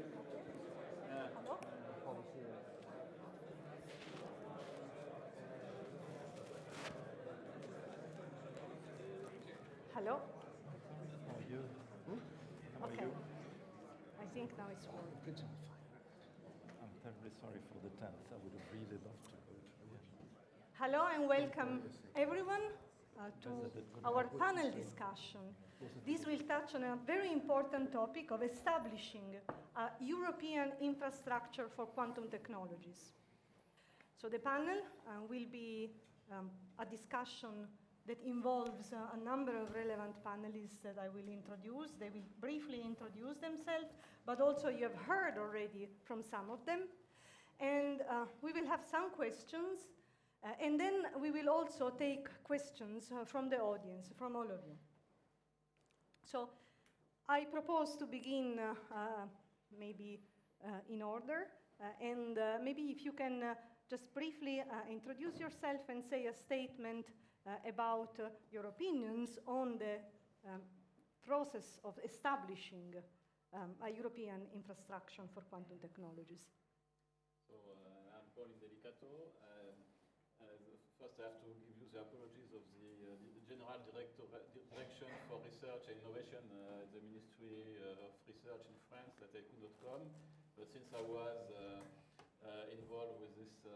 Hello? Hello? How are you? How are Okay. you? I think now it's working. Good. Fine. I'm terribly sorry for the 10th. I would have really loved to go to Hello and welcome everyone to our panel discussion. This will touch on a very important topic of establishing a European infrastructure for quantum technologies. So the panel will be a discussion that involves a number of relevant panelists that I will introduce. They will briefly introduce themselves, but also you have heard already from some of them. And we will have some questions, and then we will also take questions from the audience, from all of you. So I propose to begin maybe in order, and maybe if you can just briefly introduce yourself and say a statement about your opinions on the process of establishing a European infrastructure for quantum technologies. So I'm Paul Indelicato. First, I have to give you the apologies of the General Direction for Research and Innovation, the Ministry of Research in France, that I could not come. But since I was involved with this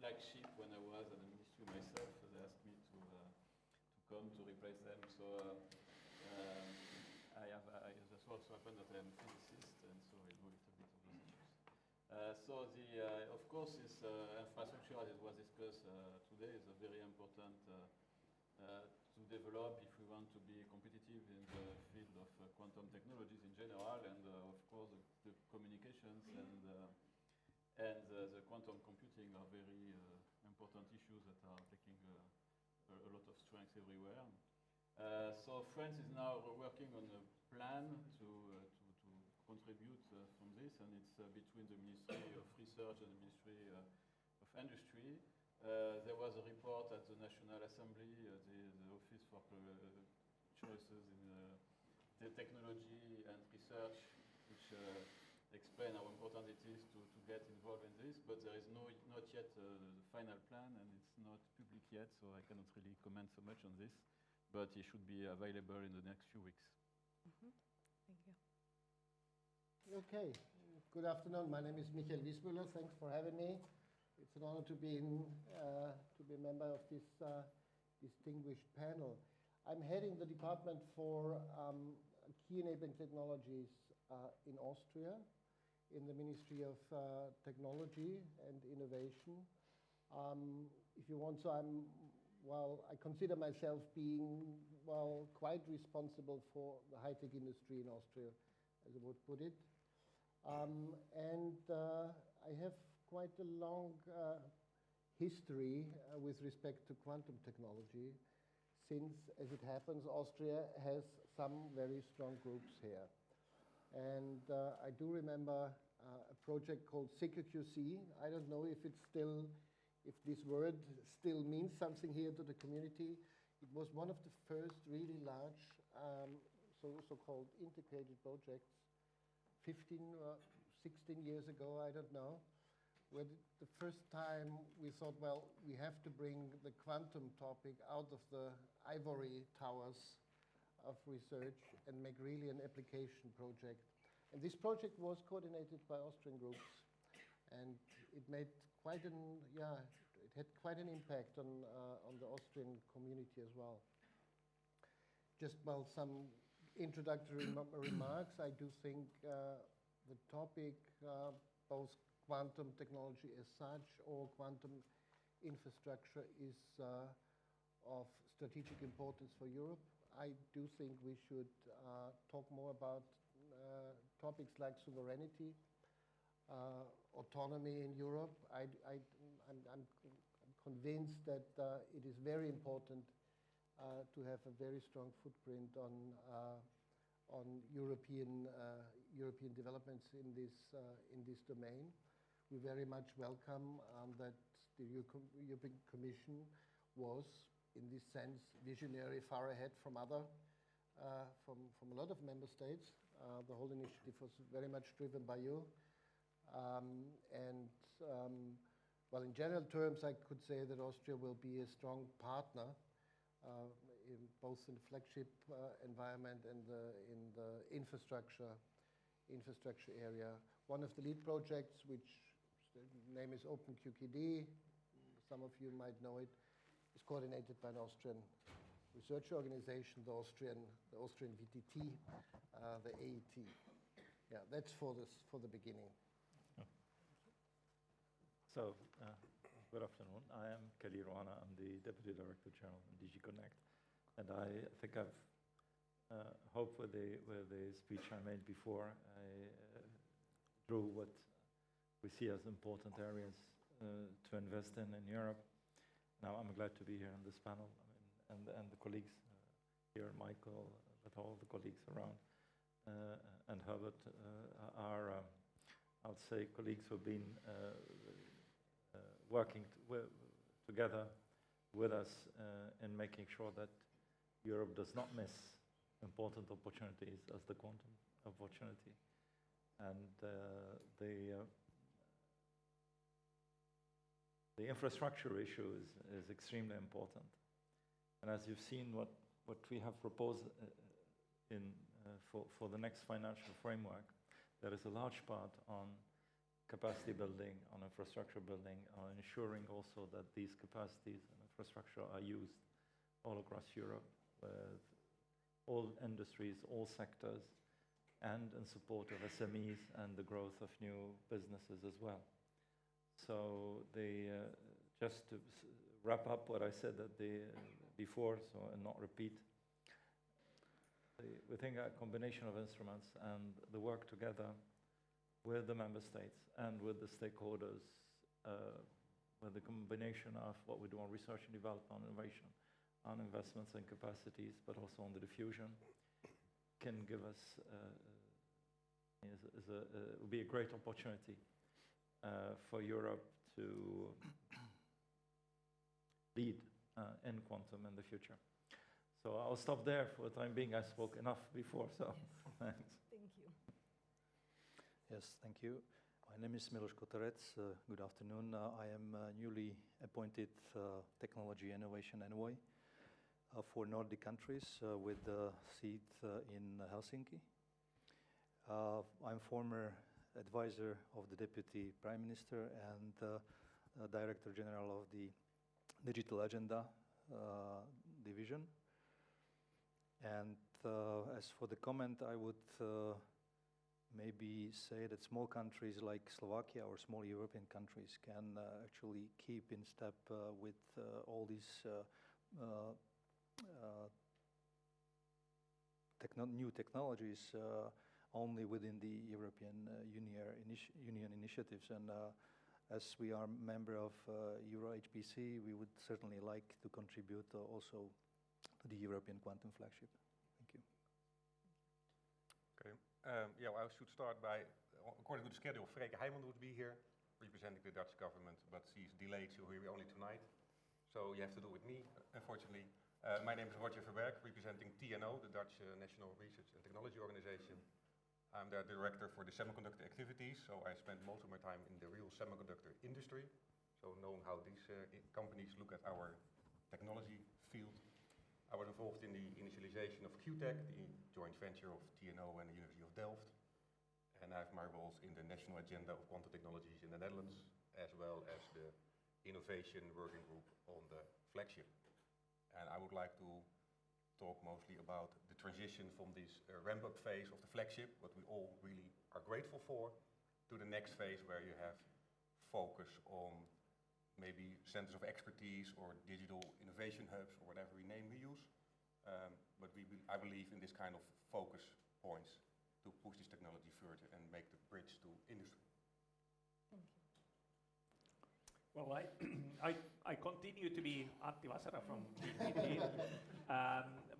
flagship when I was at the ministry myself, they asked me to come to replace them. So that's also happened that I am a physicist, and so I know a little bit of those issues. Of course, this infrastructure, as it was discussed today, is very important to develop if we want to be competitive in the field of quantum technologies in general, and of course the communications and the quantum computing are very important issues that are taking a lot of strength everywhere. So France is now working on a plan to contribute from this, and it's between the Ministry of Research and the Ministry of Industry. There was a report at the National Assembly, the Office for Choices in the Technology and Research, which explain how important it is to get involved in this, but there is not yet the final plan, and it's not public yet, so I cannot really comment so much on this, but it should be available in the next few weeks. Mm-hmm. Thank you. Okay, good afternoon. My name is Michael Wiesmüller. Thanks for having me. It's an honor to be a member of this distinguished panel. I'm heading the department for key enabling technologies in Austria, in the Ministry of Technology and Innovation. If you want, so I consider myself being, quite responsible for the high-tech industry in Austria, as I would put it. I have quite a long history with respect to quantum technology, since, as it happens, Austria has some very strong groups here. And I do remember a project called CQC. I don't know if this word still means something here to the community. It was one of the first really large so-called integrated projects 15 or 16 years ago, I don't know, where the first time we thought, well, we have to bring the quantum topic out of the ivory towers of research and make really an application project. And this project was coordinated by Austrian groups, and it made quite it had quite an impact on the Austrian community as well. Just some introductory remarks. I do think the topic, both quantum technology as such or quantum infrastructure, is of strategic importance for Europe. I do think we should talk more about topics like sovereignty, autonomy in Europe. I'm convinced that it is very important to have a very strong footprint on European developments in this domain. We very much welcome that the European Commission was, in this sense, visionary, far ahead from a lot of member states. The whole initiative was very much driven by you. Well, in general terms, I could say that Austria will be a strong partner both in the flagship environment and in the infrastructure area. One of the lead projects, which the name is OpenQKD, some of you might know it, is coordinated by an Austrian research organization, the Austrian VTT, the AET. Yeah, that's for the beginning. So, good afternoon. I am Kelly Ruana. I'm the Deputy Director General in DG Connect. And I think I've hoped with the speech I made before, I drew what we see as important areas to invest in Europe. Now, I'm glad to be here on this panel. I mean, and the colleagues here, Michael, but all the colleagues around, and Herbert are, I would say, colleagues who have been working together with us in making sure that Europe does not miss important opportunities as the quantum opportunity. And the infrastructure issue is extremely important. And as you've seen, what we have proposed for the next financial framework, there is a large part on capacity building, on infrastructure building, on ensuring also that these capacities and infrastructure are used all across Europe with all industries, all sectors, and in support of SMEs and the growth of new businesses as well. So just to wrap up what I said before, and not repeat, we think a combination of instruments and the work together with the member states and with the stakeholders, with the combination of what we do on research and development, on innovation, on investments and capacities, but also on the diffusion, can give us, will be a great opportunity for Europe to lead in quantum in the future. So I'll stop there for the time being. I spoke enough before, so thanks. Thank you. Yes, thank you. My name is Miloš Kotarec. Good afternoon. I am newly appointed Technology Innovation Envoy for Nordic countries with the seat in Helsinki. I'm former advisor of the Deputy Prime Minister and Director General of the Digital Agenda Division. And as for the comment, I would maybe say that small countries like Slovakia or small European countries can actually keep in step with all these new technologies only within the European Union initiatives. And as we are a member of Euro HPC, we would certainly like to contribute also to the European Quantum Flagship. Thank you. Okay. Yeah, well, I should start by, according to the schedule, Freke Heijman would be here, representing the Dutch government, but she's delayed, so here only tonight. So you have to do it with me, unfortunately. My name is Roger Verberg, representing TNO, the Dutch National Research and Technology Organization. I'm the director for the semiconductor activities, so I spend most of my time in the real semiconductor industry, so knowing how these companies look at our technology field. I was involved in the initialization of QTech, the joint venture of TNO and the University of Delft. And I have my roles in the national agenda of quantum technologies in the Netherlands, as well as the innovation working group on the flagship. And I would like to talk mostly about the transition from this ramp-up phase of the flagship, what we all really are grateful for, to the next phase where you have focus on maybe centers of expertise or digital innovation hubs or whatever name we use. But I believe in this kind of focus points to push this technology further and make the bridge to industry. Thank you. Well, I continue to be Antti Vasara from DPT.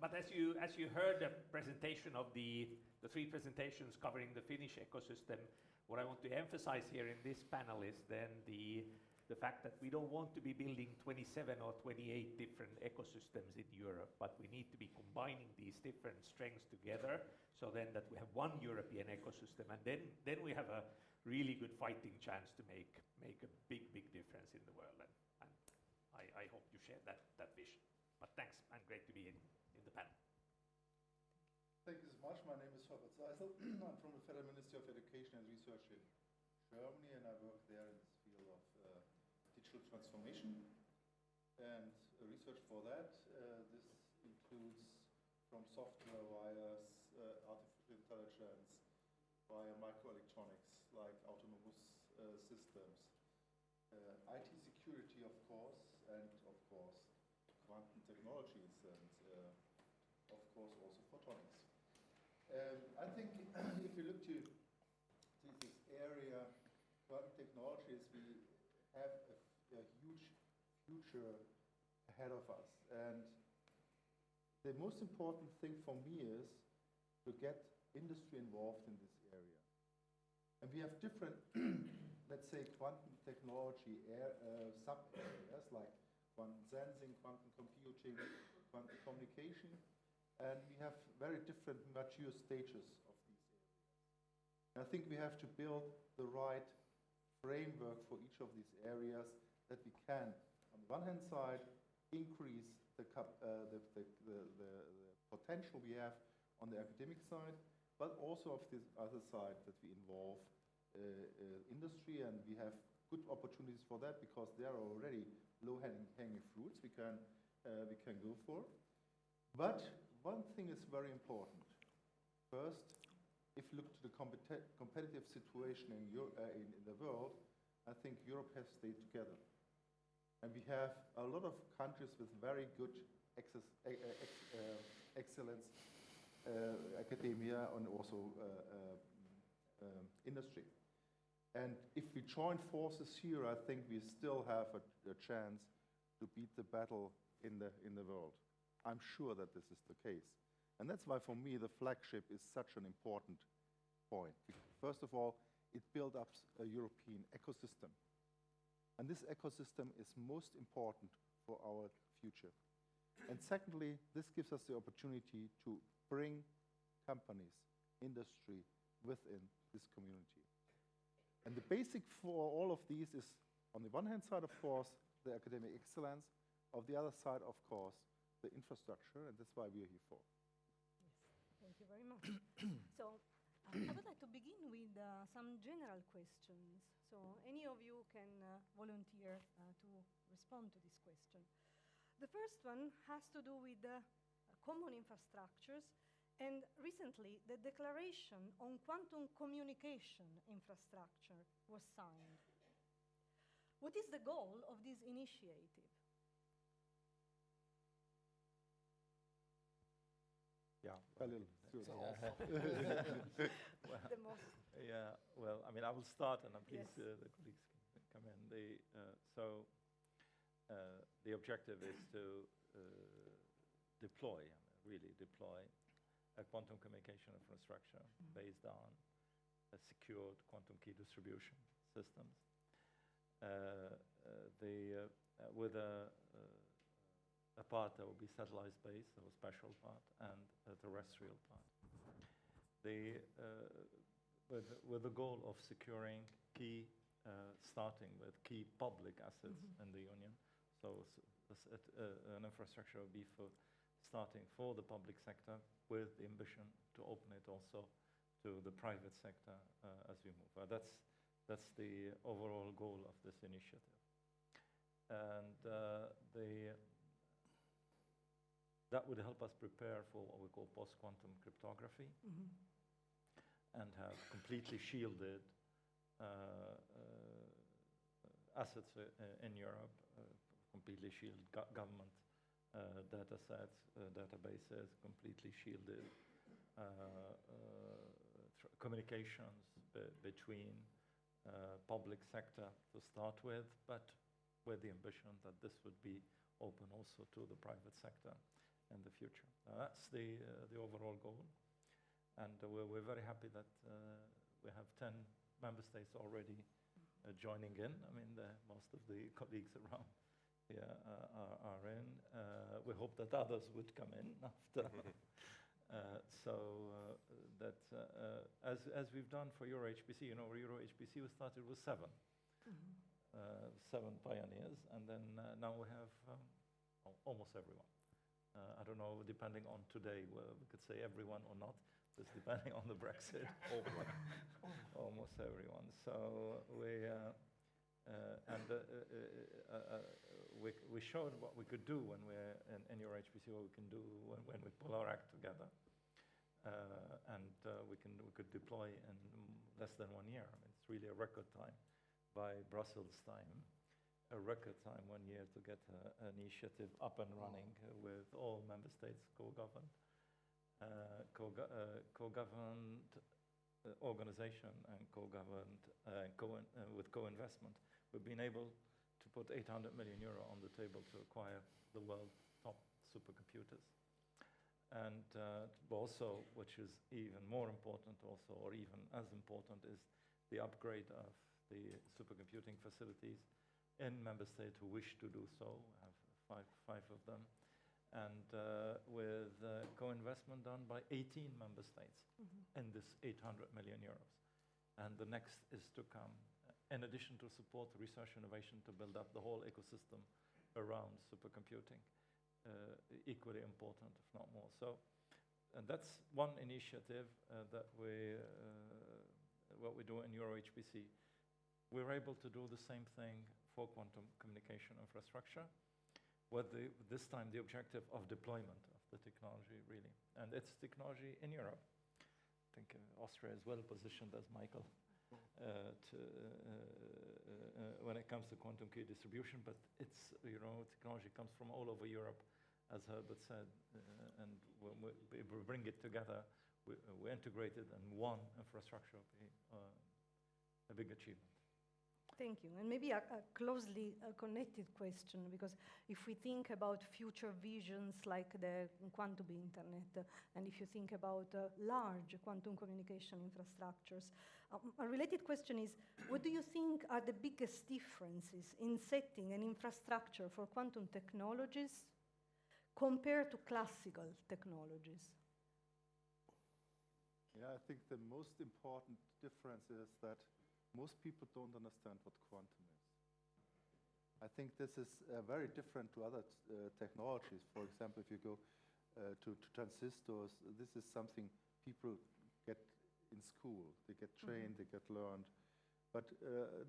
But as you heard the presentation of the three presentations covering the Finnish ecosystem, what I want to emphasize here in this panel is then the the fact that we don't want to be building 27 or 28 different ecosystems in Europe, but we need to be combining these different strengths together so then that we have one European ecosystem, and then we have a really good fighting chance to make a big difference in the world. And I hope you share that vision. But thanks, and great to be in the panel. Thank you so much. My name is Herbert Seisel. I'm from the Federal Ministry of Education and Research in Germany, and I work there in this field of digital transformation and research for that. This includes from software wires, artificial intelligence, via microelectronics like autonomous systems, IT security, of course, and of course quantum technologies, and of course also photonics. I think if you look to this area, quantum technologies, we have a huge future ahead of us. And the most important thing for me is to get industry involved in this area. And we have different, let's say, quantum technology sub-areas like quantum sensing, quantum computing, quantum communication. And we have very different mature stages of these areas. And I think we have to build the right framework for each of these areas that we can, on the one hand side, increase the potential we have on the academic side, but also of this other side that we involve industry, and we have good opportunities for that because there are already low-hanging fruits we can go for. But one thing is very important. First, if you look to the competitive situation in the world, I think Europe has stayed together. And we have a lot of countries with very good excellence, academia, and also industry. And if we join forces here, I think we still have a chance to beat the battle in the world. I'm sure that this is the case. And that's why, for me, the flagship is such an important point. First of all, it builds up a European ecosystem. And this ecosystem is most important for our future. And secondly, this gives us the opportunity to bring companies, industry within this community. And the basic for all of these is, on the one hand side, of course, the academic excellence. On the other side, of course, the infrastructure, and that's why we are here for. Yes, thank you very much. So I would like to begin with some general questions. So any of you can volunteer to respond to this question. The first one has to do with common infrastructures, and recently the Declaration on Quantum Communication Infrastructure was signed. What is the goal of this initiative? Yeah. Khalil, The most. Yeah, well, I mean, I will start, and please Yes. the colleagues can come in. The objective is to really deploy a quantum communication infrastructure based on a secured quantum key distribution systems. With a part that will be satellite-based, a special part, and a terrestrial part. With the goal of securing key, starting with key public assets in the Union. So an infrastructure will be starting for the public sector with the ambition to open it also to the private sector as we move. That's the overall goal of this initiative. And that would help us prepare for what we call post-quantum cryptography, and have completely shielded assets in Europe, completely shielded government data sets, databases, completely shielded communications between public sector to start with, but with the ambition that this would be open also to the private sector in the future. That's the overall goal. And we're very happy that we have 10 member states already joining in. I mean, most of the colleagues around here are in. We hope that others would come in after. As we've done for EuroHPC, you know, EuroHPC we started with 7 pioneers, and then now we have almost everyone. I don't know, depending on today, we could say everyone or not, just depending on the Brexit. Almost everyone. So we showed what we could do when we're in EuroHPC, what we can do when we pull our act together. We could deploy in less than 1 year. I mean, it's really a record time by Brussels time. A record time 1 year to get an initiative up and running with all member states co-governed, co-governed organization and co-governed with co-investment. We've been able to put 800 million euro on the table to acquire the world's top supercomputers. And also, which is even more important also, or even as important, is the upgrade of the supercomputing facilities in member states who wish to do so. We have five of them. And with co-investment done by 18 member states in this 800 million euros. And the next is to come, in addition to support research innovation to build up the whole ecosystem around supercomputing. Equally important, if not more. So, and that's one initiative that what we do in EuroHPC. We're able to do the same thing for quantum communication infrastructure, with this time the objective of deployment of the technology, really. And it's technology in Europe. I think Austria is well positioned, as Michael, when it comes to quantum key distribution, but it's, you know, technology comes from all over Europe, as Herbert said, and when we bring it together, we integrate it in one infrastructure, a big achievement. Thank you. And maybe a closely connected question, because if we think about future visions like the quantum internet, and if you think about large quantum communication infrastructures, a related question is, what do you think are the biggest differences in setting an infrastructure for quantum technologies compared to classical technologies? Yeah, I think the most important difference is that most people don't understand what quantum is. I think this is very different to other technologies. For example, if you go to transistors, this is something people get in school. They get trained, they get learned. But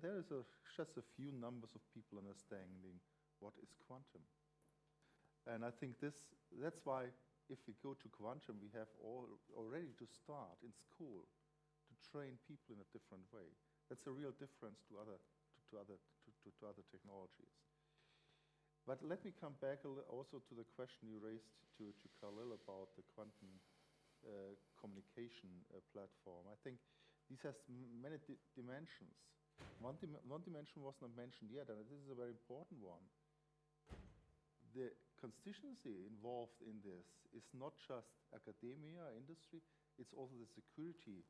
there is just a few numbers of people understanding what is quantum. And I think that's why if we go to quantum, we have already to start in school to train people in a different way. That's a real difference to other technologies. But let me come back also to the question you raised to Khalil about the quantum communication platform. I think this has many dimensions. One dimension was not mentioned yet, and this is a very important one. The constituency involved in this is not just academia, industry, it's also the security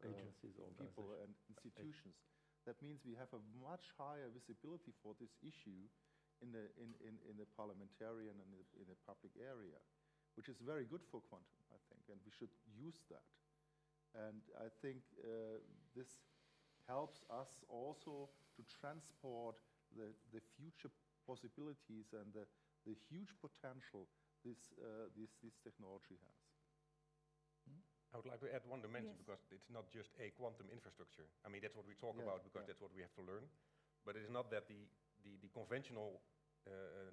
agencies, people and institutions. That means we have a much higher visibility for this issue in the parliamentarian and in the public area, which is very good for quantum, I think, and we should use that. And I think this helps us also to transport the future possibilities and the huge potential this technology has. I would like to add one dimension, because it's not just a quantum infrastructure. I mean, that's what we talk about, because that's what we have to learn. But it is not that the conventional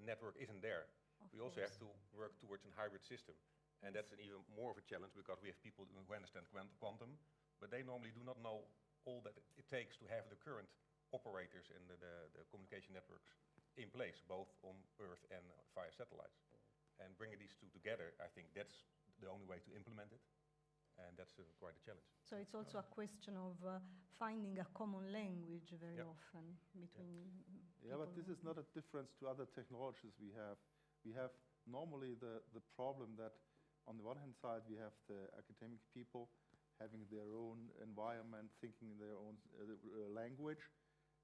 network isn't there. We also have to work towards a hybrid system. And that's an even more of a challenge, because we have people who understand quantum, but they normally do not know all that it takes to have the current operators and the communication networks in place, both on Earth and via satellites. And bringing these two together, I think that's the only way to implement it. And that's quite a challenge. So it's also a question of finding a common language very often between people. But this is not a difference to other technologies we have. We have normally the problem that on the one hand side, we have the academic people having their own environment, thinking in their own language,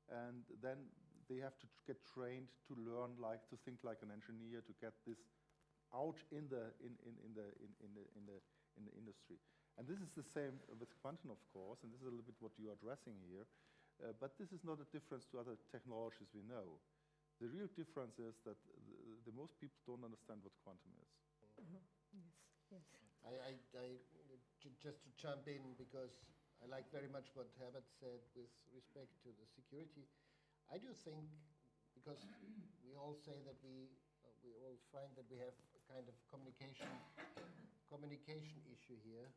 and then they have to get trained to learn to think like an engineer, to get this out in the industry. And this is the same with quantum, of course, and this is a little bit what you're addressing here. But this is not a difference to other technologies we know. The real difference is that the most people don't understand what quantum is. Yes. Just to jump in, because I like very much what Herbert said with respect to the security. I do think, because we all say that we all find that we have a kind of communication issue here,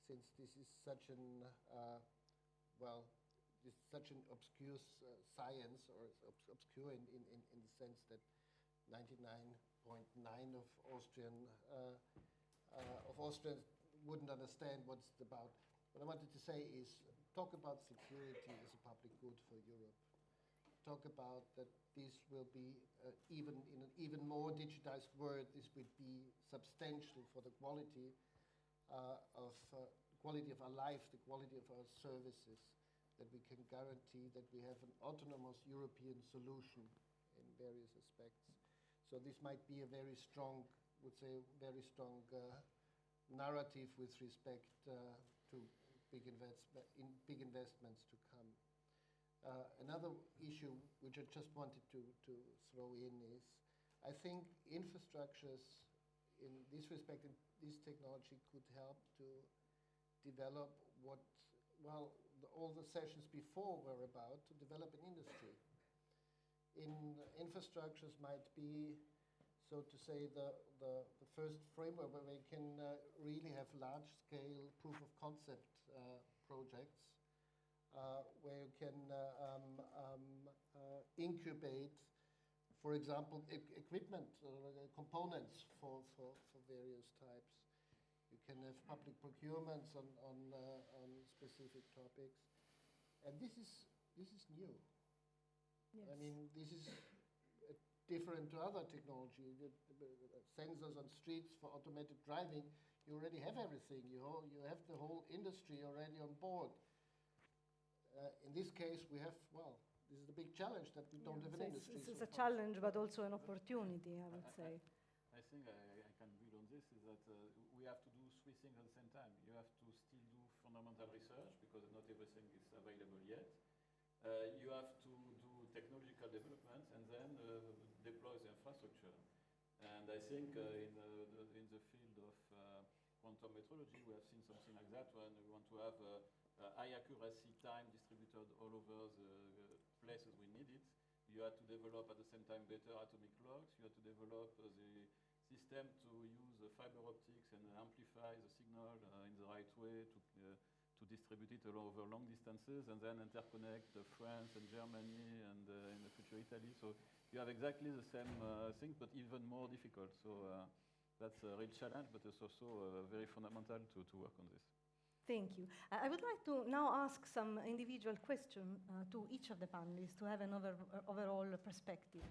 since this is such an such an obscure science, or obscure in the sense that 99.9% of Austrians wouldn't understand what it's about. What I wanted to say is, talk about security as a public good for Europe. Talk about that this will be, even in an even more digitized world, this would be substantial for the quality of our life, the quality of our services, that we can guarantee that we have an autonomous European solution in various aspects. So this might be a very strong, narrative with respect to big investments to come. Another issue which I just wanted to throw in is, I think infrastructures in this respect, and this technology could help to develop what, all the sessions before were about, to develop an industry. Infrastructures might be, so to say, the first framework where we can really have large-scale proof-of-concept projects, where you can incubate, for example, equipment components for various types. You can have public procurements on specific topics, and this is new. Yes. I mean, this is different to other technology. Sensors on streets for automated driving, you already have everything. You have the whole industry already on board. In this case, we have, this is the big challenge that we don't have an industry. It's a challenge, but also an opportunity, I would say. I think I can build on this, is that we have to do three things at the same time. You have to still do fundamental research, because not everything is available yet. You have to do technological development, and then deploy the infrastructure. And I think in the field of quantum metrology, we have seen something like that when we want to have high accuracy time distributed all over the places we need it. You had to develop at the same time better atomic clocks. You had to develop the system to use fiber optics and amplify the signal in the right way to distribute it all over long distances, and then interconnect France and Germany and in the future Italy. So you have exactly the same thing, but even more difficult. So that's a real challenge, but it's also very fundamental to work on this. Thank you. I would like to now ask some individual questions to each of the panelists to have an overall perspective.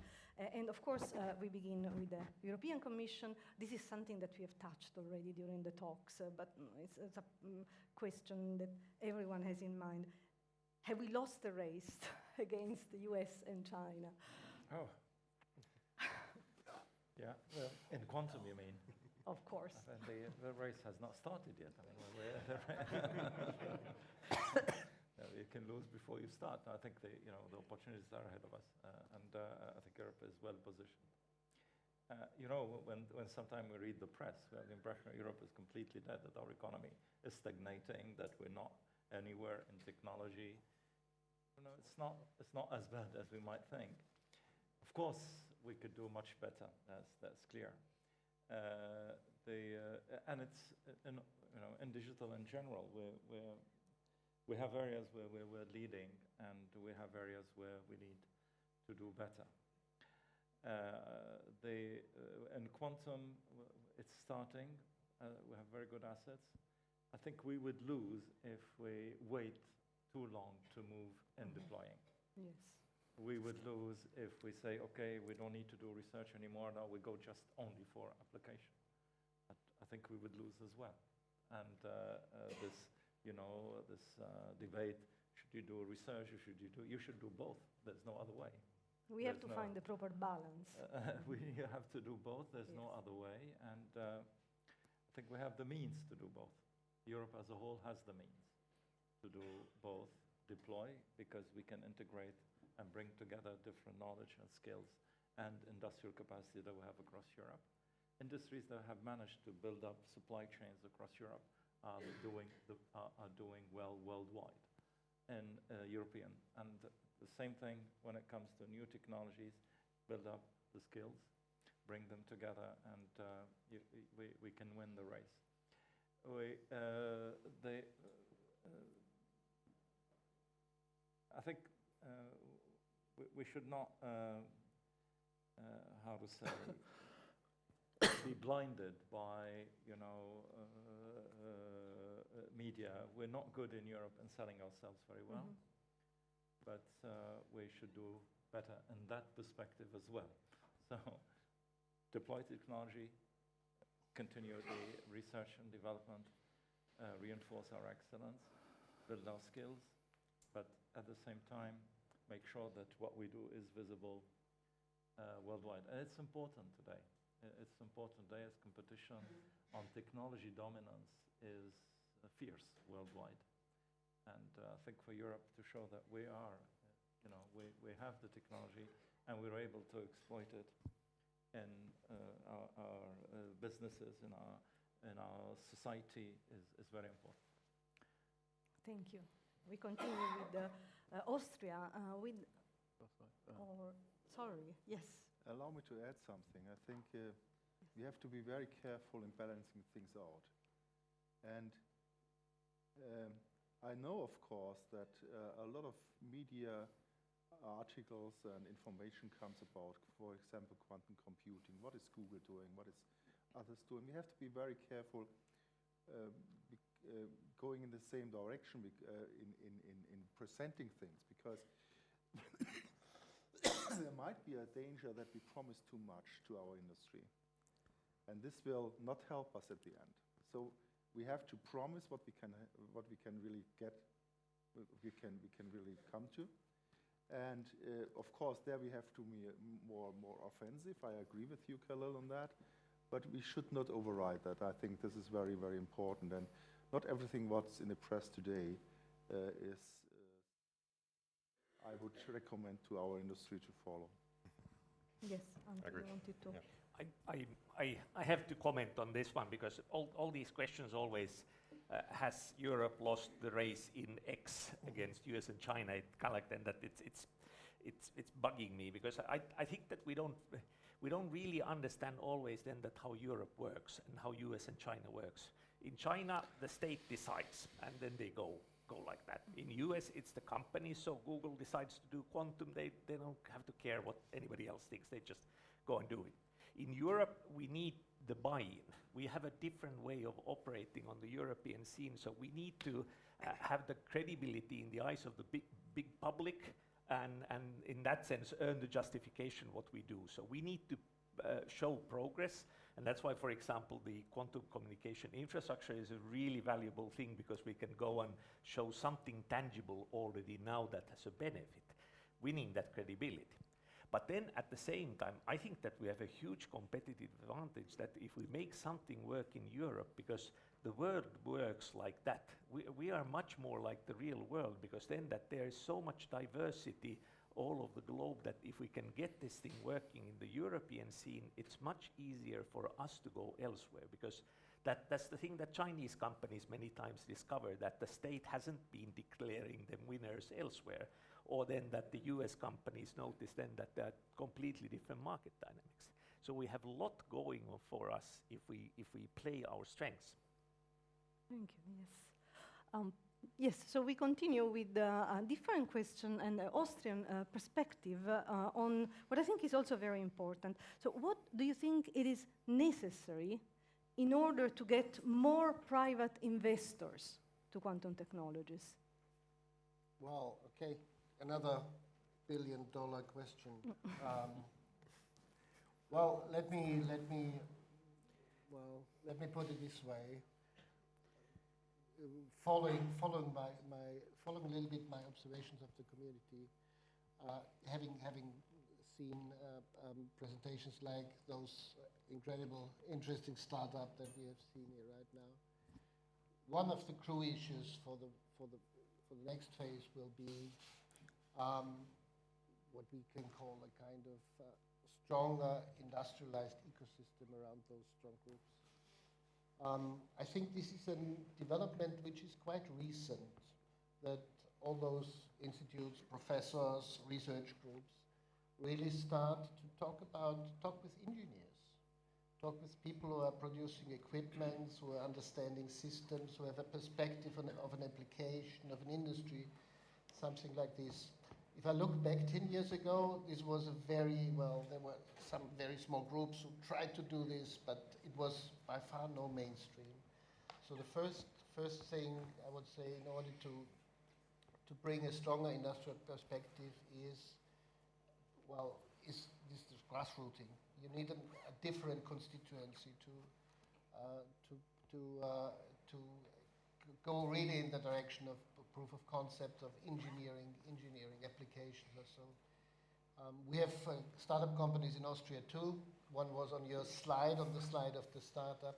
And of course, we begin with the European Commission. This is something that we have touched already during the talks, but it's a question that everyone has in mind. Have we lost the race against the US and China? Oh. Yeah, well, in quantum, you mean? Of course. The race has not started yet. I mean, you can lose before you start. I think the opportunities are ahead of us, and I think Europe is well positioned. When sometimes we read the press, we have the impression that Europe is completely dead, that our economy is stagnating, that we're not anywhere in technology. It's not as bad as we might think. Of course, we could do much better. That's clear. And it's in digital in general, we have areas where we're leading, and we have areas where we need to do better. In quantum, it's starting. We have very good assets. I think we would lose if we wait too long to move in deploying. Yes. We would lose if we say, okay, we don't need to do research anymore, now we go just only for application. I think we would lose as well. And this, this debate, should you do research or you should do both. There's no other way. We have to find the proper balance. We have to do both. There's no other way. And I think we have the means to do both. Europe as a whole has the means to do both, deploy, because we can integrate and bring together different knowledge and skills and industrial capacity that we have across Europe. Industries that have managed to build up supply chains across Europe are doing well worldwide and European. And the same thing when it comes to new technologies, build up the skills, bring them together, and we can win the race. I think we should not, how to say, be blinded by, media. We're not good in Europe in selling ourselves very well, but we should do better in that perspective as well. So, deploy technology, continue the research and development, reinforce our excellence, build our skills, but at the same time, make sure that what we do is visible worldwide. And it's important today. It's important today as competition on technology dominance is fierce worldwide. And I think for Europe to show that we are, we have the technology and we're able to exploit it in our businesses, in our society is very important. Thank you. We continue with Austria. Sorry, yes. Allow me to add something. I think we have to be very careful in balancing things out. And I know, of course, that a lot of media articles and information comes about, for example, quantum computing. What is Google doing? What is others doing? We have to be very careful going in the same direction in presenting things, because there might be a danger that we promise too much to our industry. And this will not help us at the end. So we have to promise what we can really get, we can really come to. And of course, there we have to be more offensive. I agree with you, Khalil, on that. But we should not override that. I think this is very, very important. And not everything what's in the press today is, I would recommend to our industry to follow. Yes, Agreed. I wanted to. Yeah. I have to comment on this one, because all these questions always has Europe lost the race in X against US and China? It kind of like then that it's bugging me, because I think that we don't really understand always then that how Europe works and how US and China works. In China, the state decides, and then they go like that. In US, it's the company, so Google decides to do quantum, they don't have to care what anybody else thinks, they just go and do it. In Europe, we need the buy-in. We have a different way of operating on the European scene, so we need to have the credibility in the eyes of the big public, and in that sense earn the justification what we do. So we need to show progress, and that's why, for example, the quantum communication infrastructure is a really valuable thing, because we can go and show something tangible already now that has a benefit, winning that credibility. But then at the same time, I think that we have a huge competitive advantage that if we make something work in Europe, because the world works like that, we are much more like the real world, because then that there is so much diversity all over the globe that if we can get this thing working in the European scene, it's much easier for us to go elsewhere, because that's the thing that Chinese companies many times discover, that the state hasn't been declaring them winners elsewhere, or then that the US companies notice then that there are completely different market dynamics. So we have a lot going on for us if we play our strengths. Thank you, yes. Yes, so we continue with a different question and the Austrian perspective on what I think is also very important. So what do you think it is necessary in order to get more private investors to quantum technologies? Well, okay, another billion-dollar question. Well, let me well, let me put it this way. Following a little bit my observations of the community, having seen presentations like those incredible, interesting startup that we have seen here right now. One of the crew issues for the next phase will be what we can call a kind of stronger industrialized ecosystem around those strong groups. I think this is a development which is quite recent, that all those institutes, professors, research groups really start to talk with engineers, talk with people who are producing equipment, who are understanding systems, who have a perspective of an application, of an industry, something like this. If I look back 10 years ago, this was there were some very small groups who tried to do this, but it was by far no mainstream. So the first thing I would say in order to bring a stronger industrial perspective is this grassrooting. You need a different constituency to go really in the direction of proof of concept of engineering applications or so. We have startup companies in Austria too. One was on your slide, on the slide of the startup.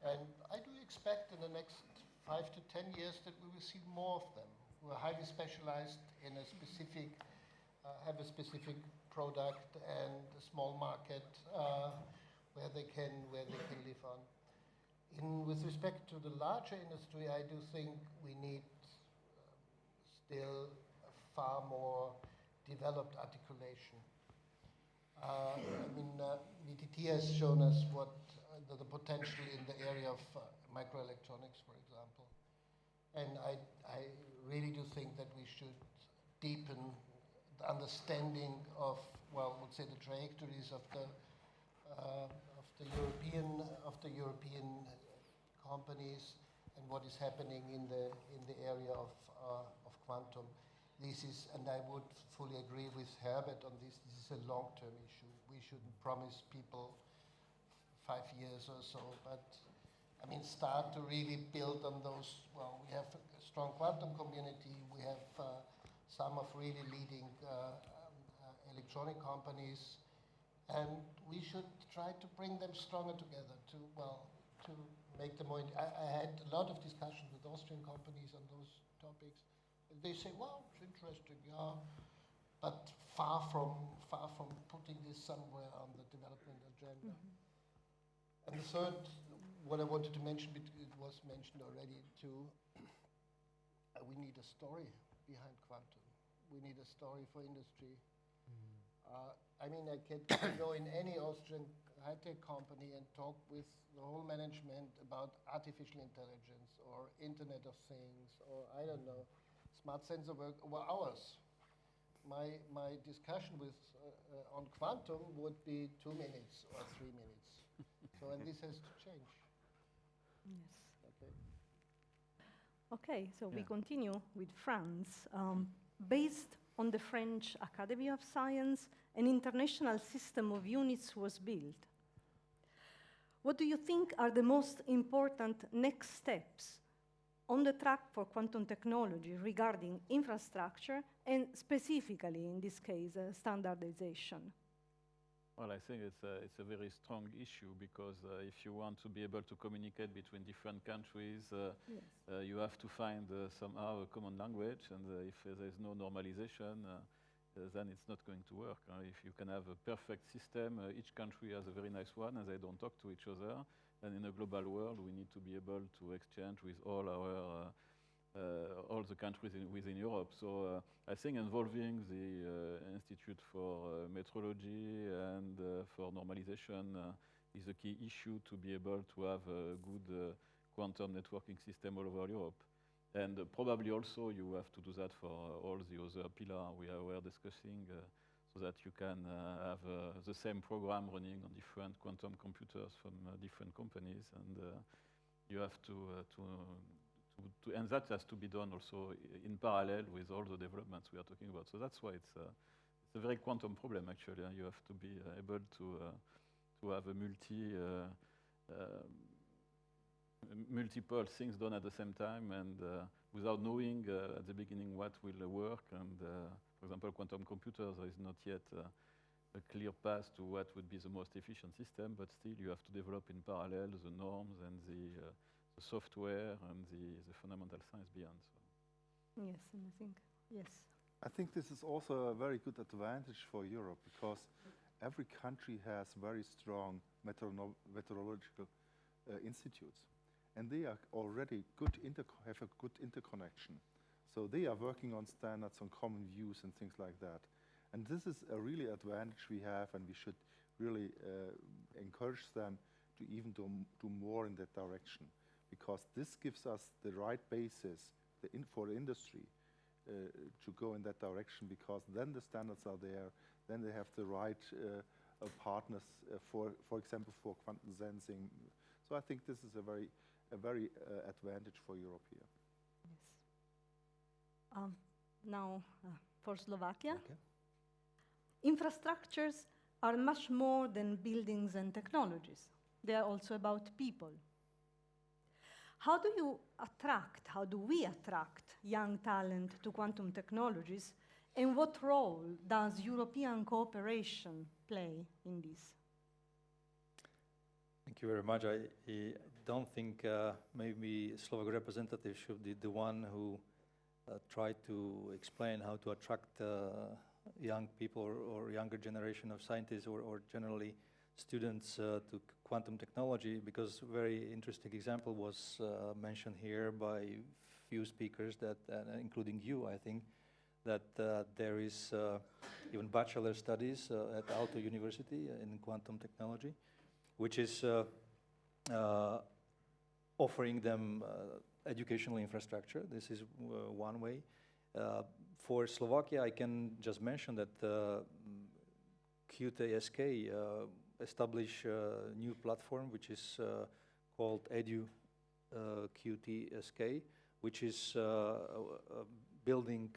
And I do expect in the next 5 to 10 years that we will see more of them who are highly specialized in a specific, have a specific product and a small market where they can live on. With respect to the larger industry, I do think we need still a far more developed articulation. VTT has shown us what the potential in the area of microelectronics, for example. And I really do think that we should deepen the understanding of, let's say the trajectories of the European companies and what is happening in the area of quantum. This is, and I would fully agree with Herbert on this, this is a long-term issue. We shouldn't promise people 5 years or so, but start to really build on those. Well, we have a strong quantum community. We have some of really leading electronic companies, and we should try to bring them stronger together to make them more. I had a lot of discussions with Austrian companies on those topics. And they say, well, it's interesting, yeah, but far from putting this somewhere on the development agenda. Mm-hmm. And the third, what I wanted to mention, it was mentioned already too, we need a story behind quantum. We need a story for industry. I can go in any Austrian high-tech company and talk with the whole management about artificial intelligence or Internet of Things or I don't know, smart sensor work over hours. My discussion with on quantum would be 2 minutes or 3 minutes. So, and this has to change. Yes. Okay, so we continue with France. Based on the French Academy of Science, an international system of units was built. What do you think are the most important next steps on the track for quantum technology regarding infrastructure and specifically, in this case, standardization? Well, I think it's a very strong issue because if you want to be able to communicate between different countries, you have to find somehow a common language, and if there's no normalization, then it's not going to work. If you can have a perfect system, each country has a very nice one, and they don't talk to each other. And in a global world, we need to be able to exchange with all the countries within Europe. So I think involving the Institute for Metrology and for normalization is a key issue to be able to have a good quantum networking system all over Europe. And probably also you have to do that for all the other pillars we were discussing so that you can have the same program running on different quantum computers from different companies. And you have and that has to be done also in parallel with all the developments we are talking about. So that's why it's a very quantum problem, actually. You have to be able to have a multiple things done at the same time, and without knowing at the beginning what will work. And for example, quantum computers, there is not yet a clear path to what would be the most efficient system, but still you have to develop in parallel the norms and the software and the fundamental science beyond. So. Yes, and I think, yes. I think this is also a very good advantage for Europe, because every country has very strong meteorological institutes, and they are already have a good interconnection. So they are working on standards, on common views and things like that. And this is a really advantage we have, and we should really encourage them to even do more in that direction, because this gives us the right basis for the industry to go in that direction, because then the standards are there, then they have the right partners for example, for quantum sensing. So I think this is a very advantage for Europe here. Yes. Now, for Slovakia. Okay. Infrastructures are much more than buildings and technologies. They are also about people. How do we attract young talent to quantum technologies, and what role does European cooperation play in this? Thank you very much. I don't think maybe Slovak representative should be the one who tried to explain how to attract young people or younger generation of scientists or generally students to quantum technology, because a very interesting example was mentioned here by few speakers, that including you, I think, that there is even bachelor studies at Aalto University in quantum technology, which is offering them educational infrastructure. This is one way. For Slovakia, I can just mention that QTSK established a new platform which is called EduQTSK, which is building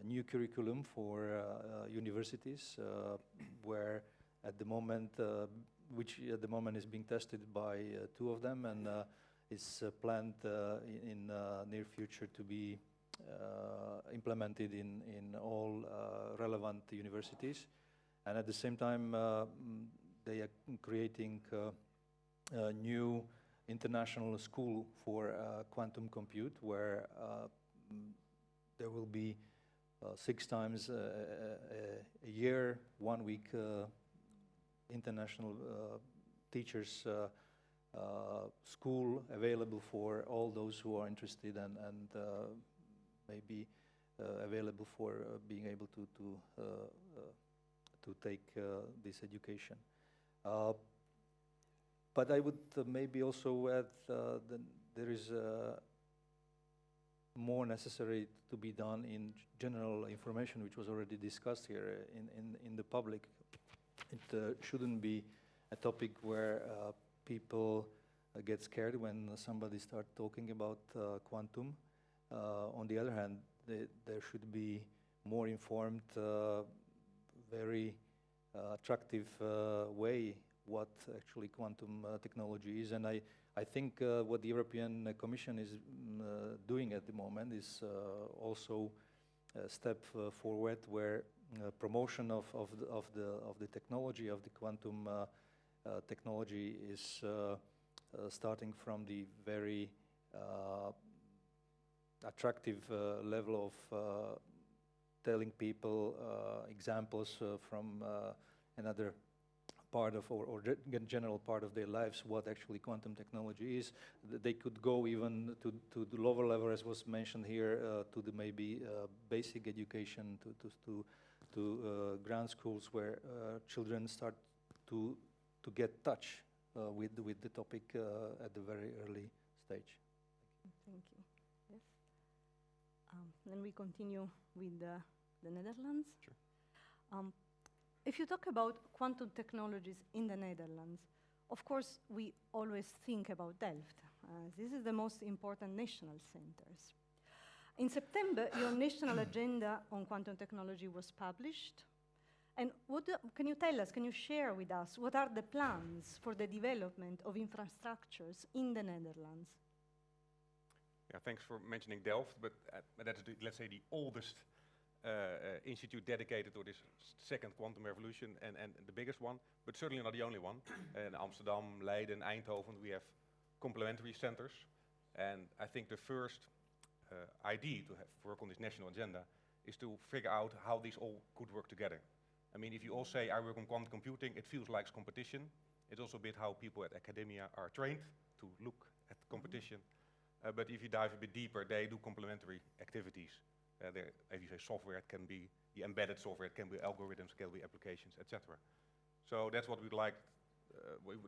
new curriculum for universities, where at the moment, which at the moment is being tested by two of them, and is planned in near future to be implemented in all relevant universities. And at the same time, they are creating a new international school for quantum compute, where there will be 6 times a year, 1 week international teachers school available for all those who are interested, and maybe available for being able to take this education. But I would maybe also add that there is more necessary to be done in general information, which was already discussed here in the public. It shouldn't be a topic where people get scared when somebody starts talking about quantum. On the other hand, there should be more informed, very attractive way what actually quantum technology is. And I think what the European Commission is doing at the moment is also a step forward, where promotion of the technology, of the quantum technology, is starting from the very attractive level of telling people examples from another part of, or general part of their lives, what actually quantum technology is. They could go even to the lower level, as was mentioned here, to the maybe basic education, to ground schools, where children start to get touch with the topic at the very early stage. Thank you. Yes. Then we continue with the Netherlands. Sure. If you talk about quantum technologies in the Netherlands, of course, we always think about Delft. This is the most important national centers. In September, your national agenda on quantum technology was published, And can you tell us, can you share with us, what are the plans for the development of infrastructures in the Netherlands? Yeah, thanks for mentioning Delft, but that's, let's say, the oldest institute dedicated to this second quantum revolution and the biggest one, but certainly not the only one. In Amsterdam, Leiden, Eindhoven, we have complementary centers. And I think the first idea to work on this national agenda is to figure out how these all could work together. I mean, if you all say, I work on quantum computing, it feels like competition. It's also a bit how people at academia are trained to look at competition. But if you dive a bit deeper, they do complementary activities. If you say software, it can be the embedded software, it can be algorithms, it can be applications, etc. So that's what we'd like,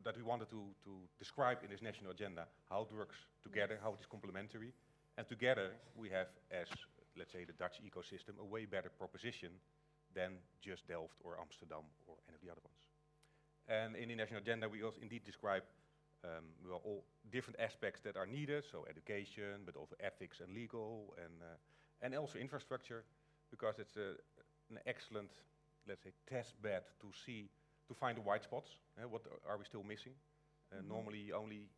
that we wanted to describe in this national agenda, how it works together, how it is complementary. And together we have, as, let's say, the Dutch ecosystem, a way better proposition than just Delft or Amsterdam or any of the other ones. And in the national agenda, we also indeed describe all different aspects that are needed, so education, but also ethics and legal, and also infrastructure, because it's an excellent, let's say, test bed to find the white spots. What are we still missing? Normally, you only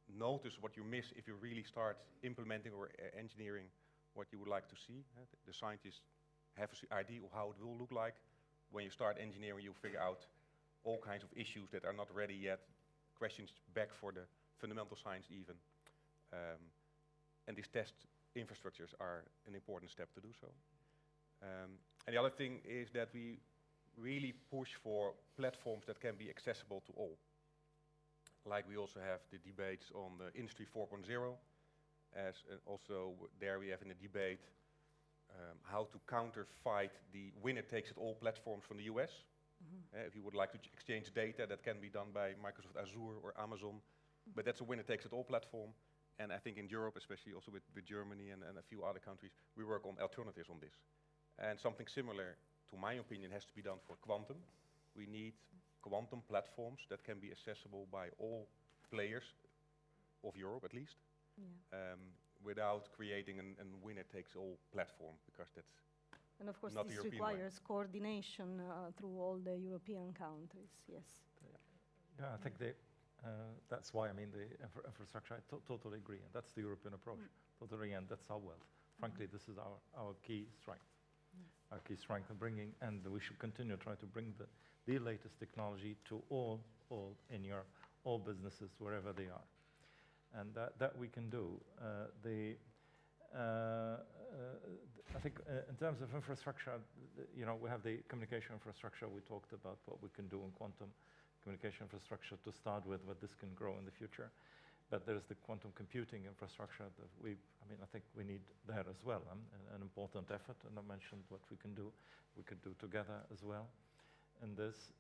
notice what you miss if you really start implementing or engineering what you would like to see. The scientists have an idea of how it will look like. When you start engineering, you figure out all kinds of issues that are not ready yet, questions back for the fundamental science even. And these test infrastructures are an important step to do so. And the other thing is that we really push for platforms that can be accessible to all. Like we also have the debates on the Industry 4.0, as also there we have in the debate how to counterfight the winner-takes-it-all platforms from the US. If you would like to exchange data, that can be done by Microsoft Azure or Amazon, but that's a winner-takes-it-all platform. And I think in Europe, especially also with Germany and a few other countries, we work on alternatives on this. And something similar, to my opinion, has to be done for quantum. We need quantum platforms that can be accessible by all players of Europe, at least, without creating a winner-takes-all platform, because that's and of course not this the European requires coordination through all the European countries, yes. Yeah, I think that's why, I mean, the infrastructure, I totally agree, and that's the European approach, totally, and that's our wealth. Frankly, this is our key strength. Our key strength in bringing, and we should continue to try to bring the latest technology to all in Europe, all businesses, wherever they are. And that we can do. I think in terms of infrastructure, we have the communication infrastructure. We talked about what we can do in quantum communication infrastructure to start with, but this can grow in the future. But there's the quantum computing infrastructure that I think we need there as well, an important effort, and I mentioned what we can do together as well in this.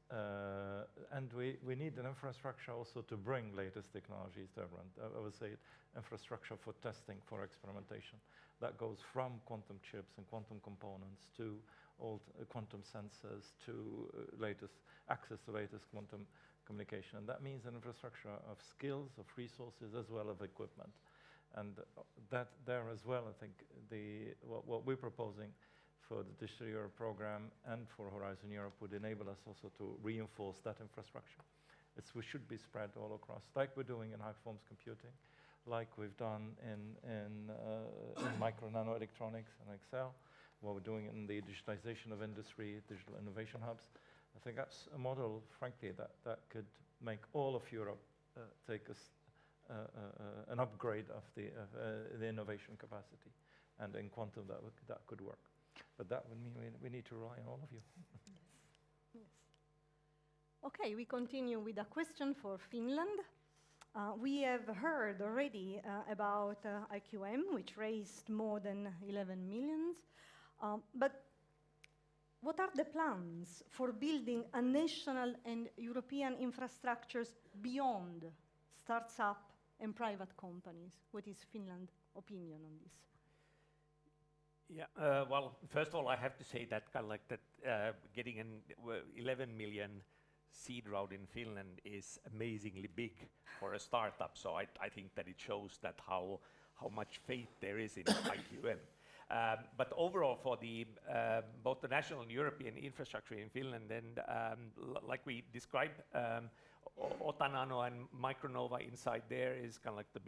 And we need an infrastructure also to bring latest technologies to everyone. I would say infrastructure for testing, for experimentation. That goes from quantum chips and quantum components to old quantum sensors to access to latest quantum communication. And that means an infrastructure of skills, of resources, as well as equipment. And that there as well, I think what we're proposing for the Digital Europe program and for Horizon Europe would enable us also to reinforce that infrastructure. We should be spread all across, like we're doing in high-performance computing, like we've done in micro nano electronics and Excel, what we're doing in the digitization of industry, digital innovation hubs. I think that's a model, frankly, that could make all of Europe take an upgrade of the innovation capacity. And in quantum, that could work. But that would mean we need to rely on all of you. Yes. Okay, we continue with a question for Finland. We have heard already about IQM, which raised more than 11 million. But what are the plans for building a national and European infrastructures beyond startup and private companies? What is Finland's opinion on this? Yeah, well, first of all, I have to say that getting an 11 million seed round in Finland is amazingly big for a startup. So I think that it shows that how much faith there is in IQM. But overall, for the both the national and European infrastructure in Finland, and like we described, Otanano and Micronova inside there is kind of like the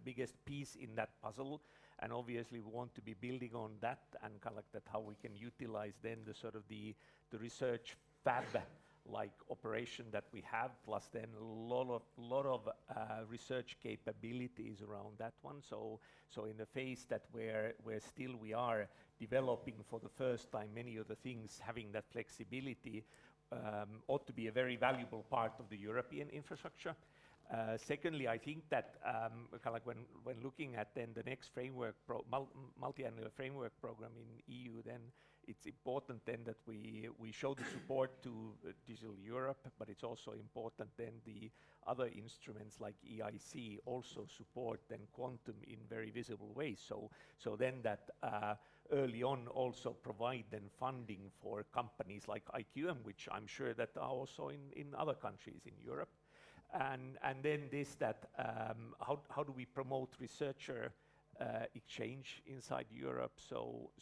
biggest piece in that puzzle. And obviously, we want to be building on that and kind of like that how we can utilize then the sort of the research fab like operation that we have, plus then a lot of research capabilities around that one. So in the phase that where still we are developing for the first time many of the things, having that flexibility ought to be a very valuable part of the European infrastructure. Secondly, I think that kind of like when looking at then the next framework multi-annual framework program in EU, then it's important then that we show the support to Digital Europe, but it's also important then the other instruments like EIC also support then quantum in very visible ways. So then that early on also provide then funding for companies like IQM, which I'm sure that are also in other countries in Europe. And then this that how do we promote researcher exchange inside Europe? So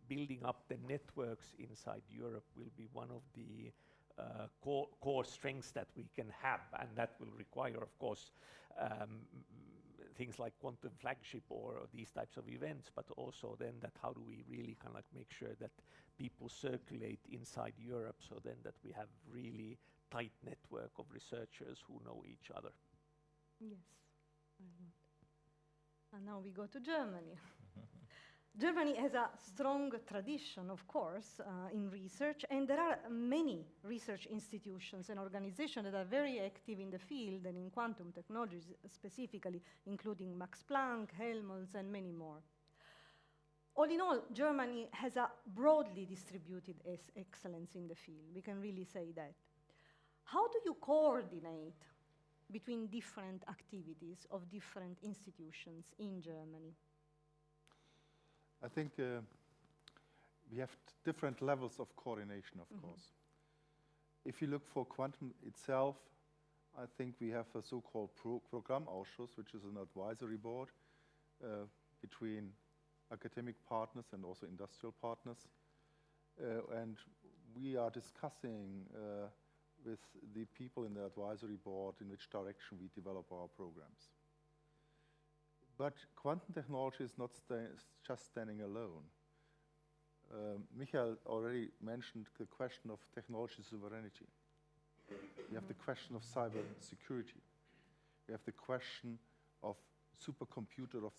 building up the networks inside Europe will be one of the core strengths that we can have, and that will require, of course, things like quantum flagship or these types of events, but also then that how do we really kind of like make sure that people circulate inside Europe, so then that we have really tight network of researchers who know each other. Yes. And now we go to Germany. Germany has a strong tradition, of course, in research, and there are many research institutions and organizations that are very active in the field and in quantum technologies specifically, including Max Planck, Helmholtz, and many more. All in all, Germany has a broadly distributed excellence in the field. We can really say that. How do you coordinate between different activities of different institutions in Germany? I think we have different levels of coordination, of course. If you look for quantum itself, I think we have a so-called Programmausschuss, which is an advisory board between academic partners and also industrial partners. And we are discussing with the people in the advisory board in which direction we develop our programs. But quantum technology is not just standing alone. Michael already mentioned the question of technology sovereignty. We have the question of cyber security. We have the question of supercomputer of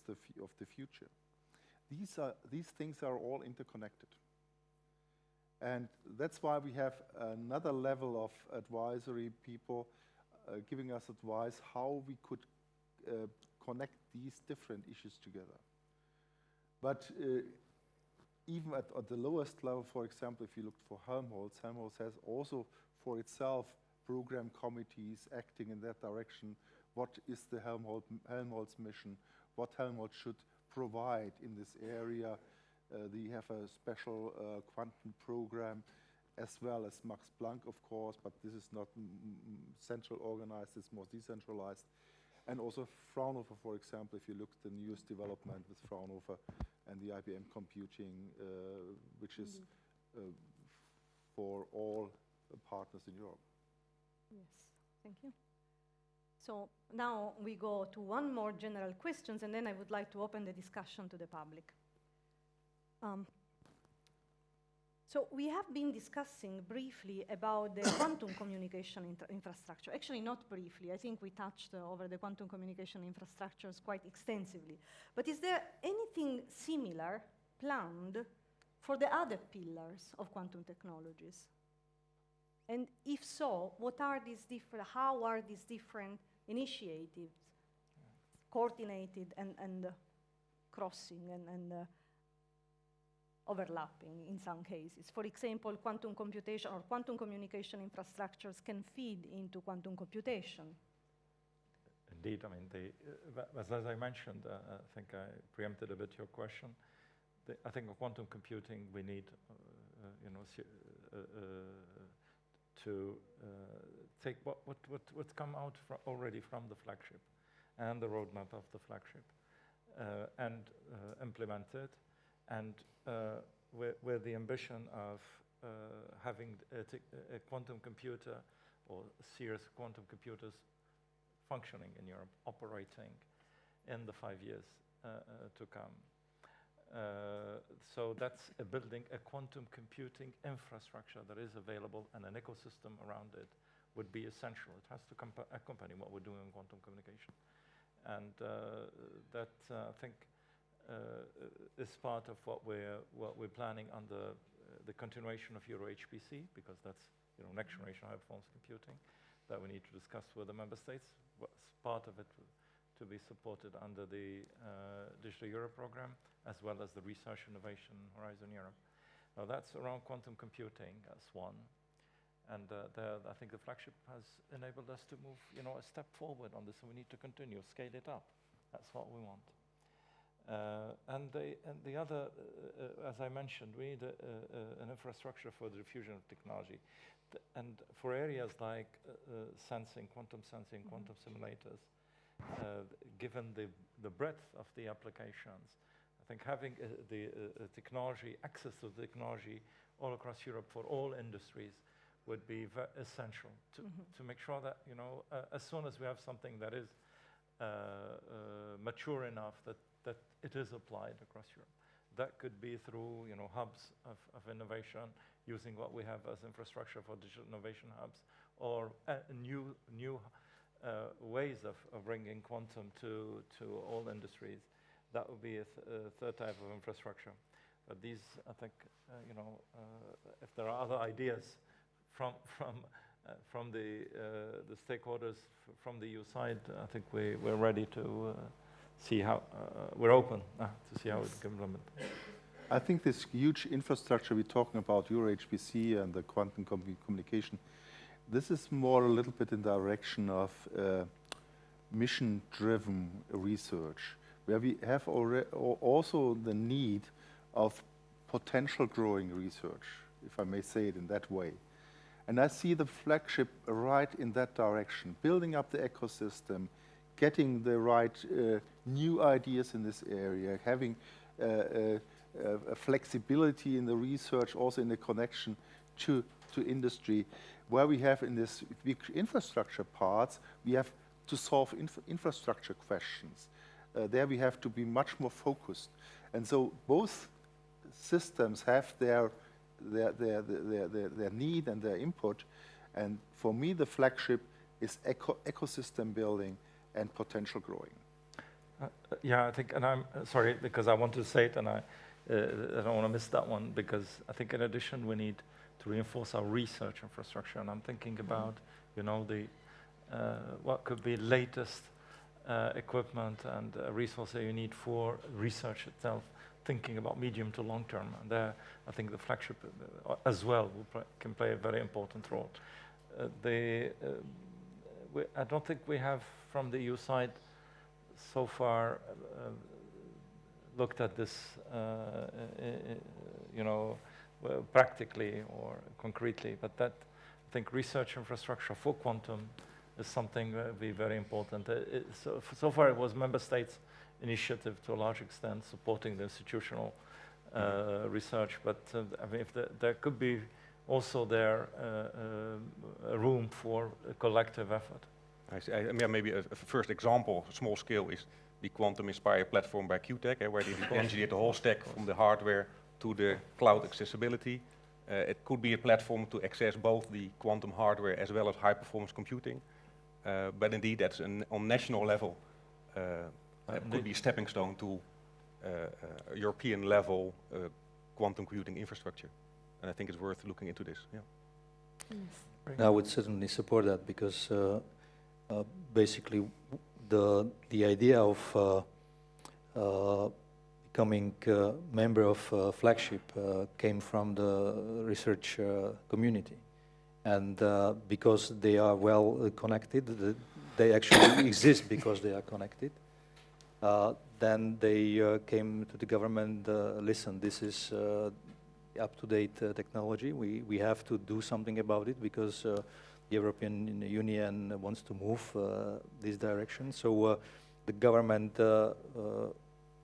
the future. These things are all interconnected. And that's why we have another level of advisory people giving us advice how we could connect these different issues together. But even at the lowest level, for example, if you look for Helmholtz, Helmholtz has also for itself program committees acting in that direction. What is the Helmholtz mission? What Helmholtz should provide in this area? They have a special quantum program, as well as Max Planck, of course, but this is not central organized, it's more decentralized. And also Fraunhofer, for example, if you look at the newest development with Fraunhofer and the IBM computing, which is for all partners in Europe. Yes, thank you. So now we go to one more general questions, and then I would like to open the discussion to the public. So we have been discussing briefly about the quantum communication infrastructure. Actually, not briefly. I think we touched over the quantum communication infrastructures quite extensively. But is there anything similar planned for the other pillars of quantum technologies? And if so, what are these different? How are these different initiatives coordinated and crossing and overlapping in some cases? For example, quantum computation or quantum communication infrastructures can feed into quantum computation. Indeed, I mean, as I mentioned, I think I preempted a bit your question. I think of quantum computing, we need, to take what's come out already from the flagship and the roadmap of the flagship. and implemented, and with the ambition of having a quantum computer or a series of quantum computers functioning in Europe, operating in the 5 years to come. So that's building a quantum computing infrastructure that is available, and an ecosystem around it would be essential. It has to accompany what we're doing in quantum communication. And that, I think, is part of what we're planning under the continuation of Euro HPC, because that's next generation high performance computing that we need to discuss with the member states. What's part of it to be supported under the Digital Europe program, as well as the Research Innovation Horizon Europe. Now that's around quantum computing as one. And I think the flagship has enabled us to move a step forward on this, and we need to continue, scale it up. That's what we want. And the other, as I mentioned, we need an infrastructure for the diffusion of technology. And for areas like sensing, quantum simulators, given the breadth of the applications, I think having the technology, access to the technology all across Europe for all industries would be essential to make sure that, as soon as we have something that is mature enough that it is applied across Europe. That could be through, hubs of innovation, using what we have as infrastructure for digital innovation hubs, or new ways of bringing quantum to all industries. That would be a third type of infrastructure. But these, I think, if there are other ideas from the stakeholders from the EU side, I think we're ready to see how we're open to see how it can implement. I think this huge infrastructure we're talking about, Euro HPC and the quantum communication, this is more a little bit in the direction of mission-driven research, where we have also the need of potential growing research, if I may say it in that way. And I see the flagship right in that direction, building up the ecosystem, getting the right new ideas in this area, having a flexibility in the research, also in the connection to industry. Where we have in this big infrastructure parts, we have to solve infrastructure questions. There we have to be much more focused. And so both systems have their need and their input. And for me, the flagship is ecosystem building and potential growing. Yeah, I think, and I'm sorry, because I want to say it, and I don't want to miss that one, because I think in addition, we need to reinforce our research infrastructure. And I'm thinking about, what could be latest equipment and resources you need for research itself, thinking about medium to long term. And there, I think the flagship as well can play a very important role. I don't think we have, from the EU side, so far looked at this, practically or concretely. But that, I think, research infrastructure for quantum is something that would be very important. So far, it was member states' initiative to a large extent, supporting the institutional research. But I mean, if there could be also there a room for a collective effort. I see. Maybe a first example, small scale, is the Quantum Inspire platform by QTech, where they engineered the whole stack from the hardware to the cloud accessibility. It could be a platform to access both the quantum hardware as well as high performance computing. But indeed, that's on national level. It could be a stepping stone to European level quantum computing infrastructure. And I think it's worth looking into this. Yeah. Yes. I would certainly support that, because basically the idea of becoming a member of Flagship came from the research community. And because they are well connected, they actually exist because they are connected. Then they came to the government, listen, this is up-to-date technology. We have to do something about it, because the European Union wants to move this direction. So the government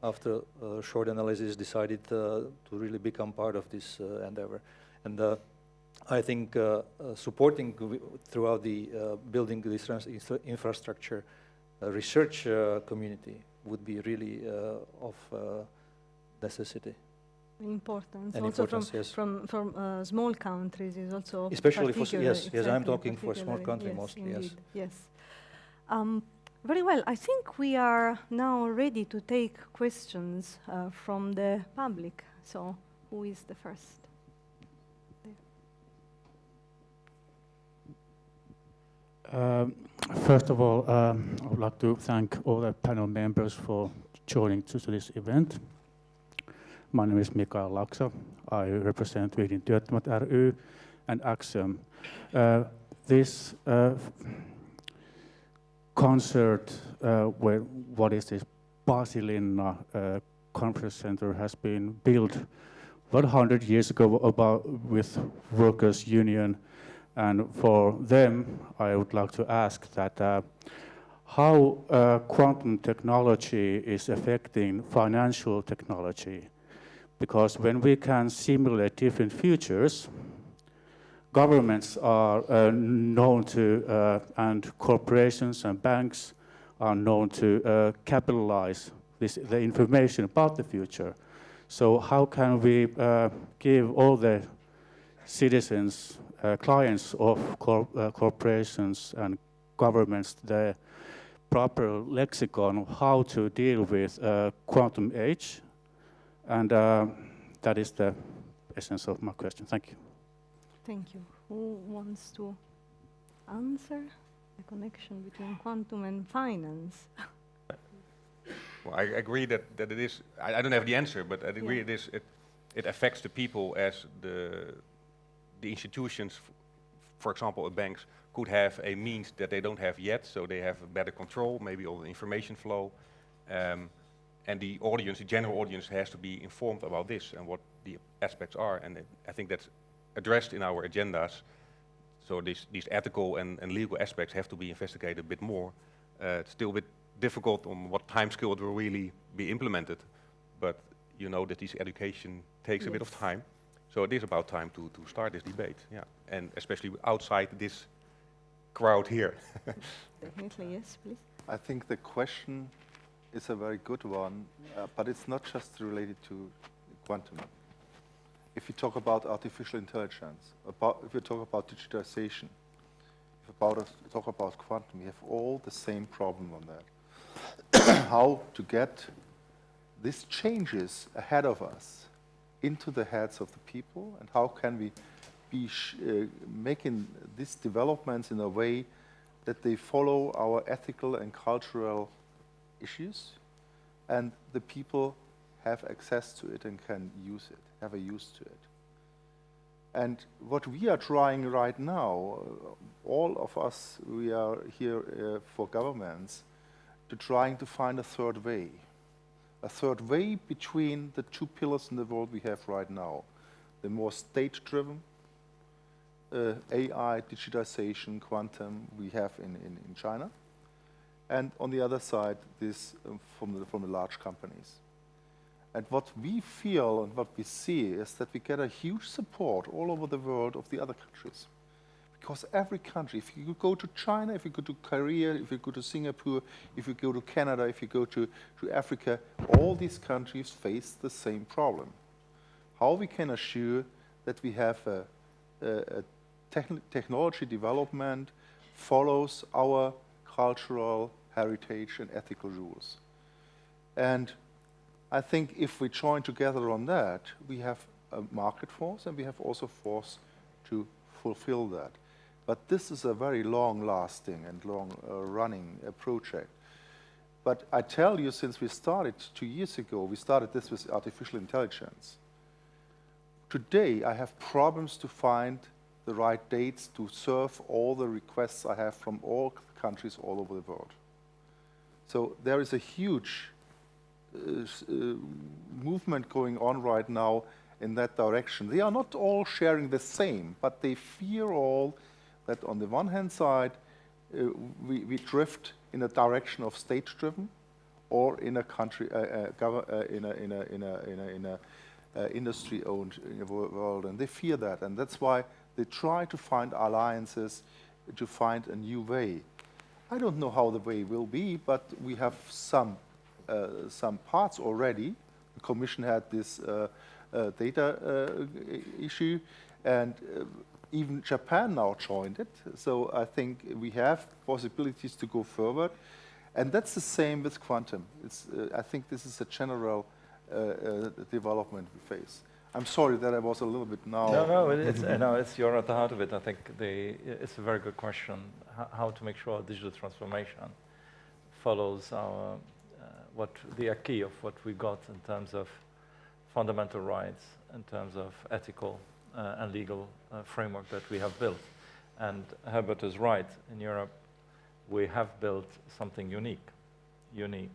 after short analysis, decided to really become part of this endeavor. And I think supporting throughout the building this infrastructure research community would be really of necessity. Importance. And also importance, yes. from small countries is also especially for particular, yes, I'm talking for small country yes, mostly. indeed, Yes. Yes. Very well. I think we are now ready to take questions from the public. So, who is the first? First of all, I would like to thank all the panel members for joining to this event. My name is Mikael Laksa. I represent Introductory Remarks and Axiom. This concert, what is this, Basilina Conference Center has been built 100 years ago with workers' union. And for them, I would like to ask that how quantum technology is affecting financial technology. Because when we can simulate different futures, governments are known to, and corporations and banks are known to capitalize the information about the future. So how can we give all the citizens, clients of corporations and governments the proper lexicon of how to deal with quantum age? And that is the essence of my question. Thank you. Thank you. Who wants to answer the connection between quantum and finance? Well, I agree that it is, I don't have the answer, but I agree it affects the people as the institutions, for example, banks, could have a means that they don't have yet, so they have better control, maybe over the information flow. And the audience, the general audience, has to be informed about this and what the aspects are. And I think that's addressed in our agendas. So these ethical and legal aspects have to be investigated a bit more. It's still a bit difficult on what timescale it will really be implemented. But you know that this education takes a bit of time. So it is about time to start this debate, yeah. And especially outside this crowd here. Definitely, yes, please. I think the question is a very good one, but it's not just related to quantum. If you talk about artificial intelligence, if you talk about digitization, if you talk about quantum, we have all the same problem on that. How to get these changes ahead of us into the heads of the people, and how can we be making these developments in a way that they follow our ethical and cultural issues, and the people have access to it and can use it, have a use to it. And what we are trying right now, all of us, we are here for governments, to trying to find a third way. A third way between the two pillars in the world we have right now. The more state-driven, AI, digitization, quantum we have in China. And on the other side, this from the large companies. And what we feel and what we see is that we get a huge support all over the world of the other countries. Because every country, if you go to China, if you go to Korea, if you go to Singapore, if you go to Canada, if you go to Africa, all these countries face the same problem. How we can assure that we have a technology development follows our cultural heritage and ethical rules. And I think if we join together on that, we have a market force and we have also force to fulfill that. But this is a very long-lasting and long-running project. But I tell you, since we started 2 years ago, we started this with artificial intelligence. Today, I have problems to find the right dates to serve all the requests I have from all countries all over the world. So there is a huge movement going on right now in that direction. They are not all sharing the same, but they fear all that on the one hand side, we drift in a direction of state-driven, or in a country, in a industry-owned world, and they fear that, and that's why they try to find alliances to find a new way. I don't know how the way will be, but we have some parts already. The Commission had this data issue, and even Japan now joined it. So I think we have possibilities to go forward, and that's the same with quantum. I think this is a general development we face. I'm sorry that I was a little bit now. You're at the heart of it. I think it's a very good question, how to make sure digital transformation follows our, the acquis of what we got in terms of fundamental rights, in terms of ethical and legal framework that we have built. And Herbert is right, in Europe we have built something unique and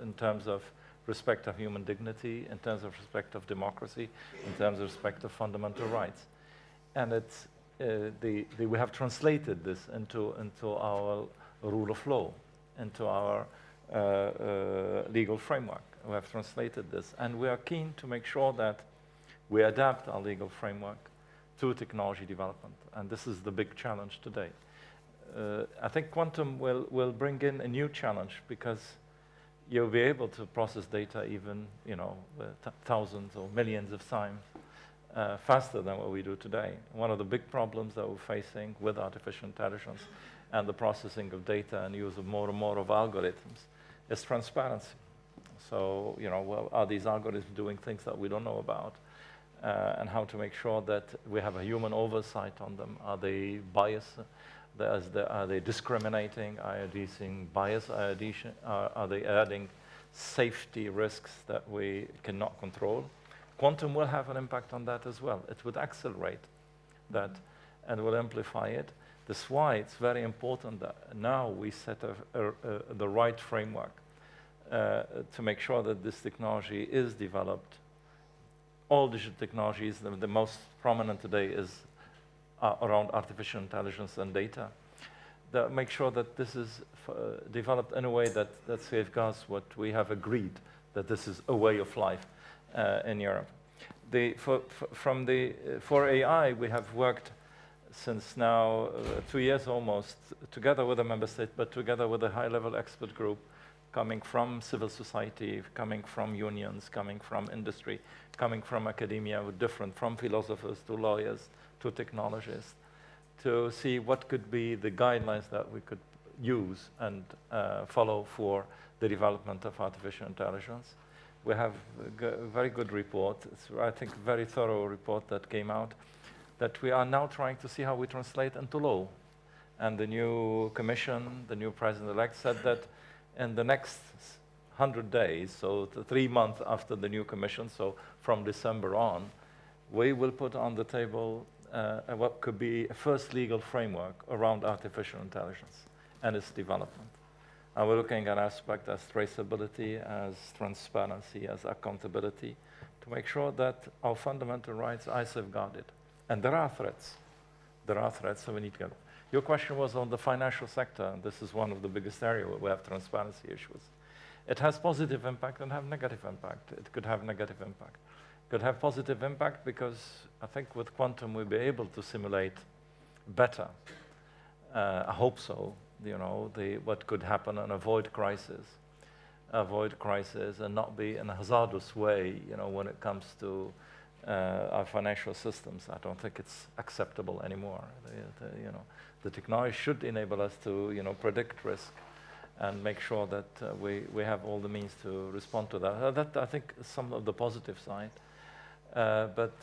in terms of respect of human dignity, in terms of respect of democracy, in terms of respect of fundamental rights. And it's, we have translated this into our rule of law, into our legal framework. We have translated this, and we are keen to make sure that we adapt our legal framework to technology development, and this is the big challenge today. I think quantum will bring in a new challenge, because you'll be able to process data even, thousands or millions of times faster than what we do today. One of the big problems that we're facing with artificial intelligence and the processing of data and use of more and more of algorithms is transparency. So, well, are these algorithms doing things that we don't know about? And how to make sure that we have a human oversight on them. Are they biased? Are they discriminating? Are they using bias? Are they adding safety risks that we cannot control? Quantum will have an impact on that as well. It would accelerate that and will amplify it. That's why it's very important that now we set the right framework to make sure that this technology is developed. All digital technologies, the most prominent today is around artificial intelligence and data. That make sure that this is developed in a way that safeguards what we have agreed, that this is a way of life in Europe. For AI, we have worked since now 2 years almost, together with the member state, but together with a high-level expert group coming from civil society, coming from unions, coming from industry, coming from academia, from philosophers to lawyers to technologists, to see what could be the guidelines that we could use and follow for the development of artificial intelligence. We have a very good report. It's, I think, a very thorough report that came out that we are now trying to see how we translate into law. And the new commission, the new president-elect said that in the next 100 days, so 3 months after the new commission, so from December on, we will put on the table what could be a first legal framework around artificial intelligence and its development. And we're looking at aspects as traceability, as transparency, as accountability, to make sure that our fundamental rights are safeguarded. And there are threats. There are threats, so we need to get. Your question was on the financial sector, and this is one of the biggest areas where we have transparency issues. It has positive impact and have negative impact. It could have negative impact. It could have positive impact because I think with quantum we'll be able to simulate better. I hope so. What could happen and avoid crisis and not be in a hazardous way. When it comes to our financial systems, I don't think it's acceptable anymore. The technology should enable us to predict risk and make sure that we have all the means to respond to that. That I think is some of the positive side. But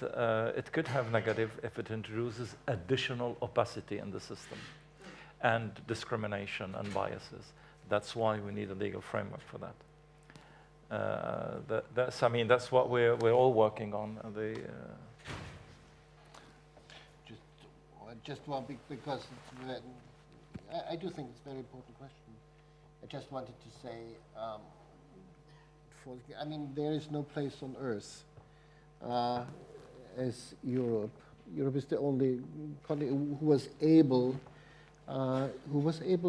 it could have negative if it introduces additional opacity in the system and discrimination and biases. That's why we need a legal framework for that. That's what we're all working on. Just one, because I do think it's a very important question. I just wanted to say, there is no place on earth as Europe. Europe is the only country who was able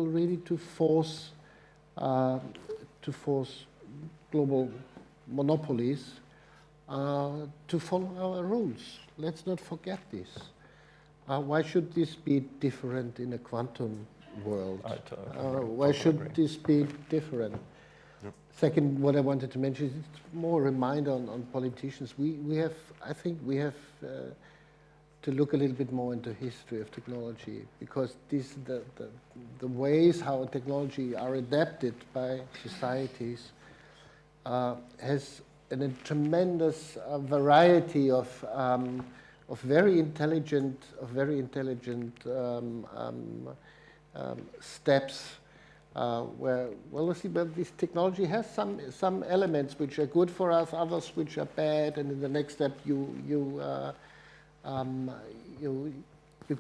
really to force to force global monopolies to follow our rules. Let's not forget this. Why should this be different in a quantum world? Why should this be different? Yep. Second, what I wanted to mention is it's more a reminder on politicians. I think we have to look a little bit more into history of technology, because the ways how technology are adapted by societies has a tremendous variety of very intelligent steps. Where, well, see, but this technology has some elements which are good for us, others which are bad, and in the next step you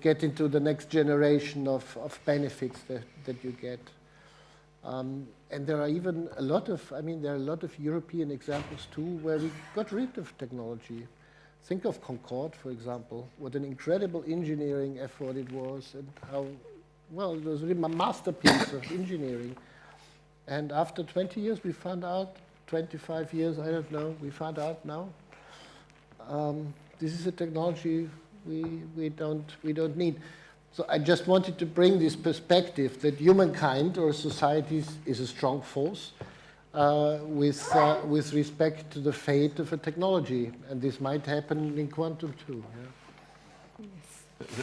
get into the next generation of benefits that you get. And there are even a lot of European examples too where we got rid of technology. Think of Concorde, for example, what an incredible engineering effort it was, and how, well, it was really a masterpiece of engineering. And after 20 years, we found out, 25 years, I don't know, we found out now, this is a technology we don't need. So I just wanted to bring this perspective that humankind or societies is a strong force with respect to the fate of a technology, and this might happen in quantum too. Yeah.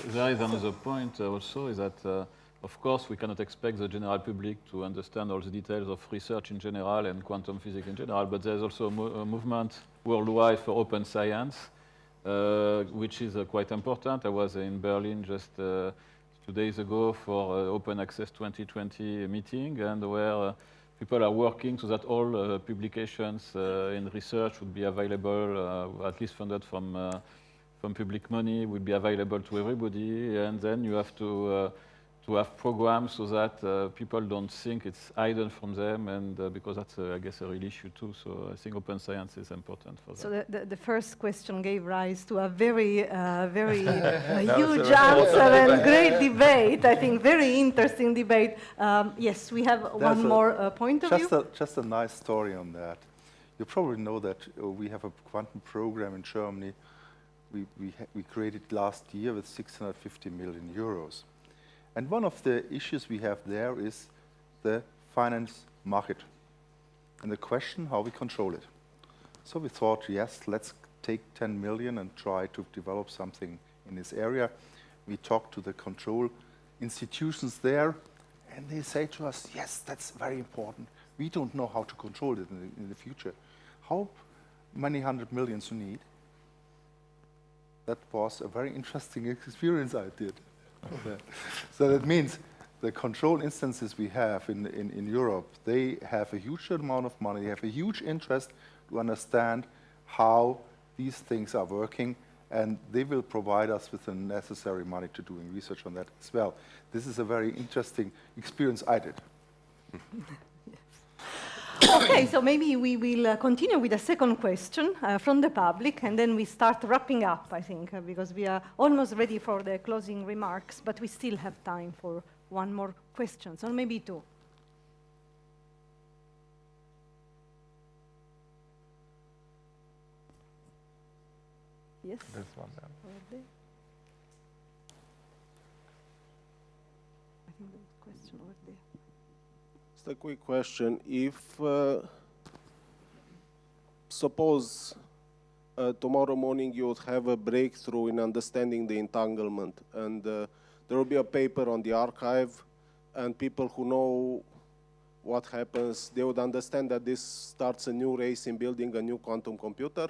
There is another point also, is that, of course, we cannot expect the general public to understand all the details of research in general and quantum physics in general, but there's also a movement worldwide for open science, which is quite important. I was in Berlin just 2 days ago for Open Access 2020 meeting, and where people are working so that all publications in research would be available, at least funded from public money, will be available to everybody, and then you have to have programs so that people don't think it's hidden from them, and because that's, I guess, a real issue too. So I think open science is important for that. So the first question gave rise to a very huge answer and great debate. I think very interesting debate. Yes, we have one more point of view. Just a nice story on that. You probably know that we have a quantum program in Germany. We created last year with 650 million euros. And one of the issues we have there is the finance market and the question how we control it. So we thought, yes, let's take 10 million and try to develop something in this area. We talked to the control institutions there, and they say to us, yes, that's very important. We don't know how to control it in the future. How many 100 millions you need? That was a very interesting experience I did. So that means the control instances we have in Europe, they have a huge amount of money, they have a huge interest to understand how these things are working, and they will provide us with the necessary money to doing research on that as well. This is a very interesting experience I did. Okay, so maybe we will continue with a second question from the public, and then we start wrapping up, I think, because we are almost ready for the closing remarks, but we still have time for one more question, or maybe two. Yes? There's one there. Over there. I think there's a question over there. Just a quick question. If, suppose tomorrow morning you would have a breakthrough in understanding the entanglement, and there will be a paper on the archive, and people who know what happens, they would understand that this starts a new race in building a new quantum computer.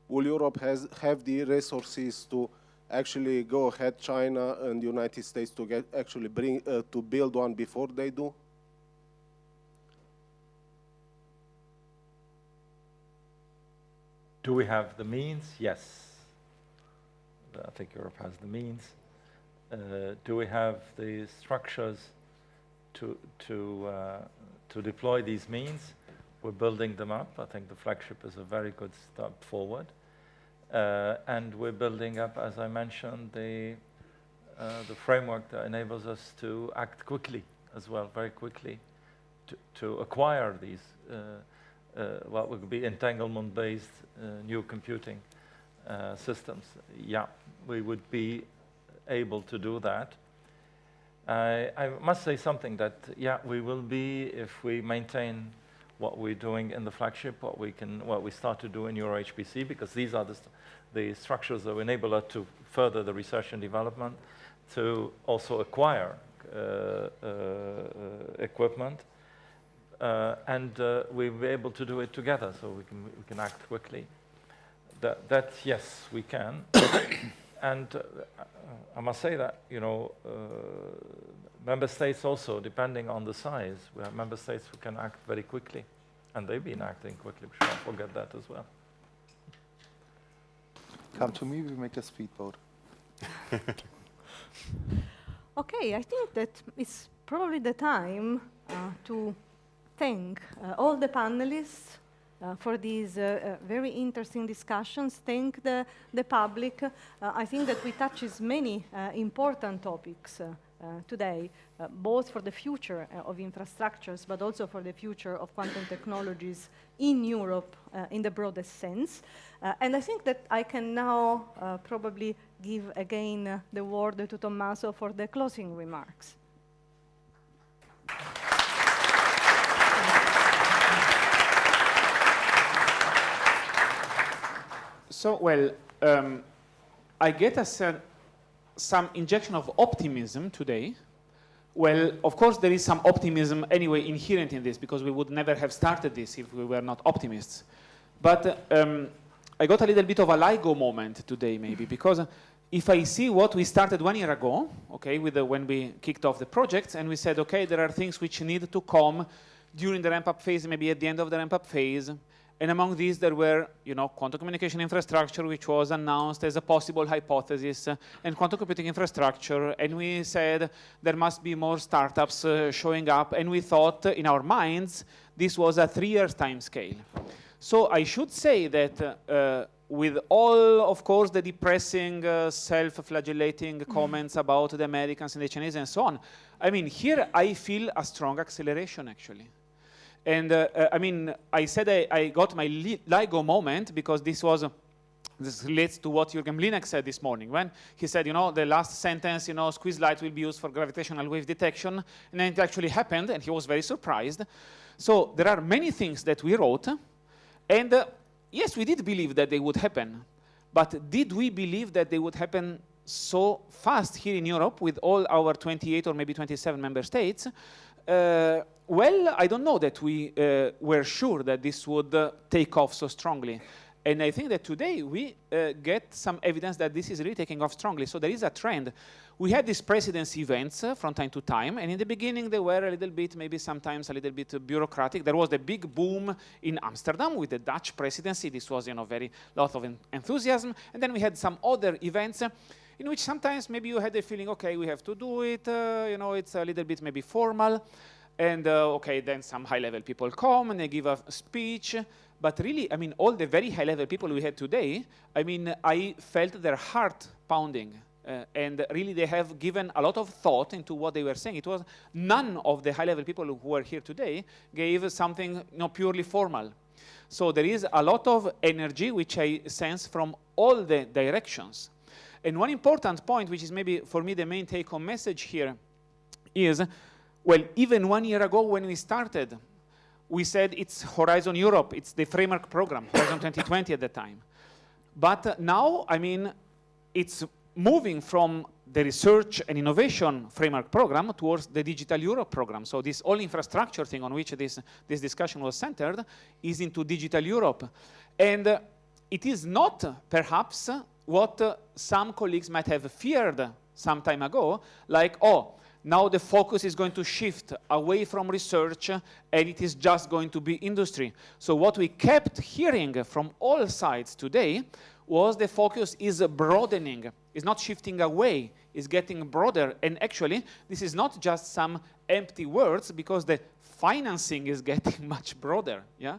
Will Europe have the resources to actually go ahead, China and the United States, to to build one before they do? Do we have the means? Yes. I think Europe has the means. Do we have the structures to deploy these means? We're building them up. I think the flagship is a very good step forward. And we're building up, as I mentioned, the framework that enables us to act quickly as well, very quickly, to acquire these what would be entanglement-based new computing systems, yeah, we would be able to do that. I must say something that, yeah, we will be, if we maintain what we're doing in the flagship, what we start to do in Euro HPC, because these are the structures that enable us to further the research and development, to also acquire equipment, and we'll be able to do it together, so we can act quickly. That yes, we can. And I must say that, you know, member states also, depending on the size, we have member states who can act very quickly, and they've been acting quickly. We shouldn't forget that as well. Come to me, we make a speedboat. Okay, I think that it's probably the time to thank all the panelists for these very interesting discussions. Thank the public. I think that we touches many important topics today, both for the future of infrastructures, but also for the future of quantum technologies in Europe in the broadest sense. And I think that I can now probably give again the word to Tommaso for the closing remarks. So, well, I get some injection of optimism today. Well, of course, there is some optimism anyway inherent in this, because we would never have started this if we were not optimists. But I got a little bit of a LIGO moment today, maybe, because if I see what we started 1 year ago, okay, when we kicked off the projects, and we said, okay, there are things which need to come during the ramp-up phase, maybe at the end of the ramp-up phase. And among these, there were, you know, quantum communication infrastructure, which was announced as a possible hypothesis, and quantum computing infrastructure. And we said there must be more startups showing up. And we thought in our minds this was a 3-year time scale. So I should say that with all, of course, the depressing, self-flagellating comments about the Americans and the Chinese and so on, I mean, here I feel a strong acceleration, actually. And I mean, I said I got my LIGO moment because this relates to what Jürgen Mlinek said this morning when he said, you know, the last sentence, you know, squeeze light will be used for gravitational wave detection, and then it actually happened, and he was very surprised. So there are many things that we wrote, and yes, we did believe that they would happen, but did we believe that they would happen so fast here in Europe with all our 28 or maybe 27 member states? Well, I don't know that we were sure that this would take off so strongly. And I think that today we get some evidence that this is really taking off strongly. So there is a trend. We had these presidency events from time to time, and in the beginning they were a little bit, maybe sometimes a little bit bureaucratic. There was the big boom in Amsterdam with the Dutch presidency. This was, you know, very lot of enthusiasm. And then we had some other events in which sometimes maybe you had the feeling, okay, we have to do it, you know, it's a little bit maybe formal. And okay, then some high-level people come and they give a speech. But really, I mean, all the very high-level people we had today, I mean, I felt their heart pounding. And really, they have given a lot of thought into what they were saying. It was none of the high-level people who were here today gave something, you know, purely formal. So there is a lot of energy which I sense from all the directions. And one important point, which is maybe for me the main take-home message here, is, well, even 1 year ago when we started, we said it's Horizon Europe, it's the framework program, Horizon 2020 at the time. But now, I mean, it's moving from the research and innovation framework program towards the Digital Europe program. So this all infrastructure thing on which this discussion was centered is into Digital Europe. And it is not, perhaps, what some colleagues might have feared some time ago, like, oh, now the focus is going to shift away from research and it is just going to be industry. So what we kept hearing from all sides today was the focus is broadening. It's not shifting away, it's getting broader. And actually, this is not just some empty words because the financing is getting much broader. Yeah.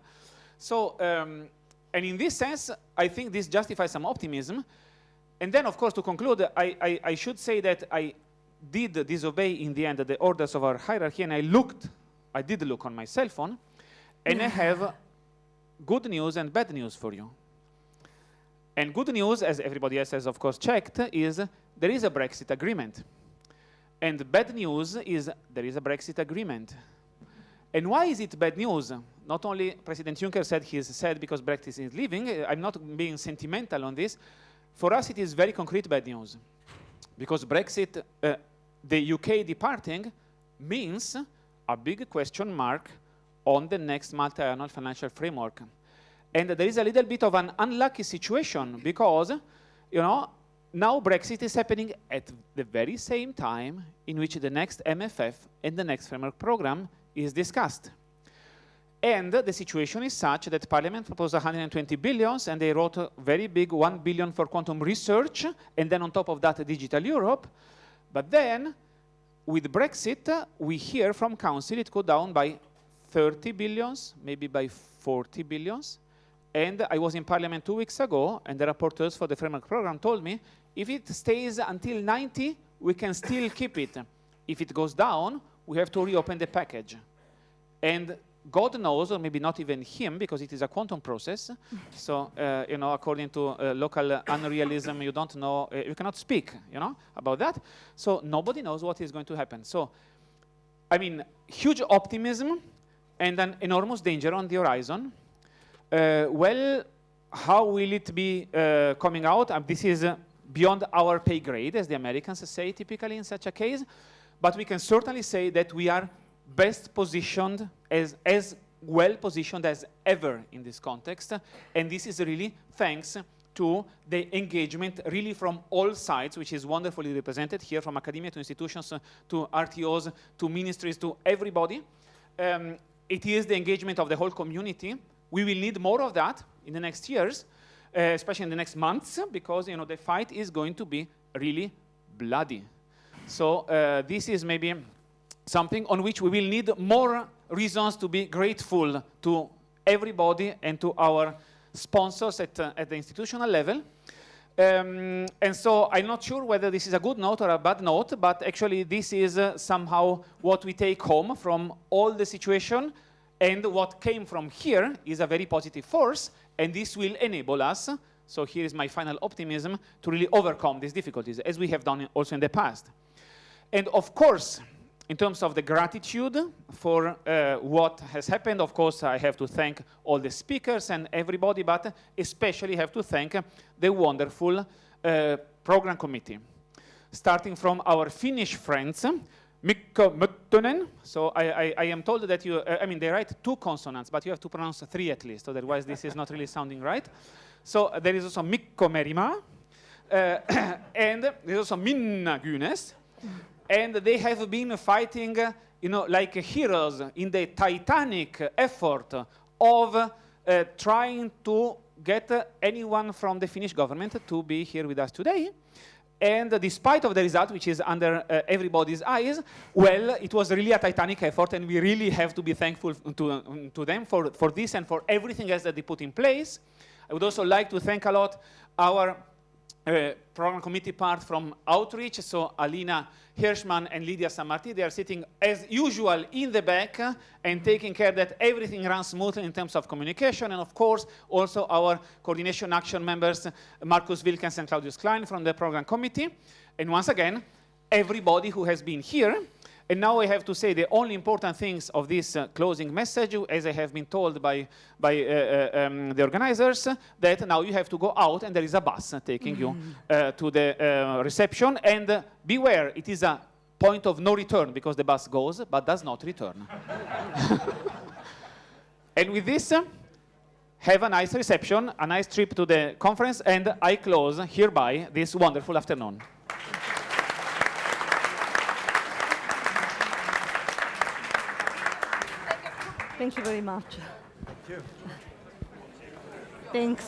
So, and in this sense, I think this justifies some optimism. And then, of course, to conclude, I should say that I did disobey in the end the orders of our hierarchy, and I looked I did look on my cell phone, and I have good news and bad news for you. And good news, as everybody else has of course checked, is there is a Brexit agreement. And bad news is there is a Brexit agreement. And why is it bad news? Not only President Juncker said he is sad because Brexit is leaving, I'm not being sentimental on this. For us, it is very concrete bad news. Because Brexit, the UK departing, means a big question mark on the next multi-annual financial framework. And there is a little bit of an unlucky situation because, you know, now Brexit is happening at the very same time in which the next MFF and the next framework program is discussed. And the situation is such that Parliament proposed 120 billion, and they wrote a very big 1 billion for quantum research, and then on top of that, Digital Europe. But then, with Brexit, we hear from Council it go down by 30 billions, maybe by 40 billions. And I was in Parliament 2 weeks ago, and the rapporteurs for the framework program told me, if it stays until 90, we can still keep it. If it goes down, we have to reopen the package. And God knows, or maybe not even him, because it is a quantum process. So, you know, according to local unrealism, you don't know, you cannot speak, you know, about that. So nobody knows what is going to happen. So, I mean, huge optimism and an enormous danger on the horizon. Well, how will it be coming out? This is beyond our pay grade, as the Americans say typically in such a case. But we can certainly say that we are best positioned, as well positioned as ever in this context. And this is really thanks to the engagement really from all sides, which is wonderfully represented here, from academia to institutions, to RTOs, to ministries, to everybody. It is the engagement of the whole community. We will need more of that in the next years, especially in the next months, because, you know, the fight is going to be really bloody. So this is maybe something on which we will need more reasons to be grateful to everybody and to our sponsors at the institutional level. And so I'm not sure whether this is a good note or a bad note, but actually this is somehow what we take home from all the situation, and what came from here is a very positive force, and this will enable us, so here is my final optimism, to really overcome these difficulties, as we have done also in the past. And of course, in terms of the gratitude for what has happened, of course, I have to thank all the speakers and everybody, but especially have to thank the wonderful program committee. Starting from our Finnish friends, Mikko Möttönen. So I am told that you, I mean, they write 2 consonants, but you have to pronounce 3 at least, otherwise this is not really sounding right. So there is also Mikko Merimaa, and there is also Minna Gynes. And they have been fighting, you know, like heroes in the titanic effort of trying to get anyone from the Finnish government to be here with us today. And despite of the result, which is under everybody's eyes, well, it was really a titanic effort, and we really have to be thankful to them for this and for everything else that they put in place. I would also like to thank a lot our program committee part from Outreach, so Alina Hirschman and Lydia Sammarti. They are sitting as usual in the back and taking care that everything runs smoothly in terms of communication, and of course also our coordination action members Markus Wilkens and Claudius Klein from the program committee, and once again everybody who has been here. And now I have to say the only important things of this closing message, as I have been told by the organizers, that now you have to go out and there is a bus taking you to the reception. And beware, it is a point of no return, because the bus goes but does not return. And with this, have a nice reception, a nice trip to the conference, and I close hereby this wonderful afternoon. Thank you very much. Thank you. Thanks.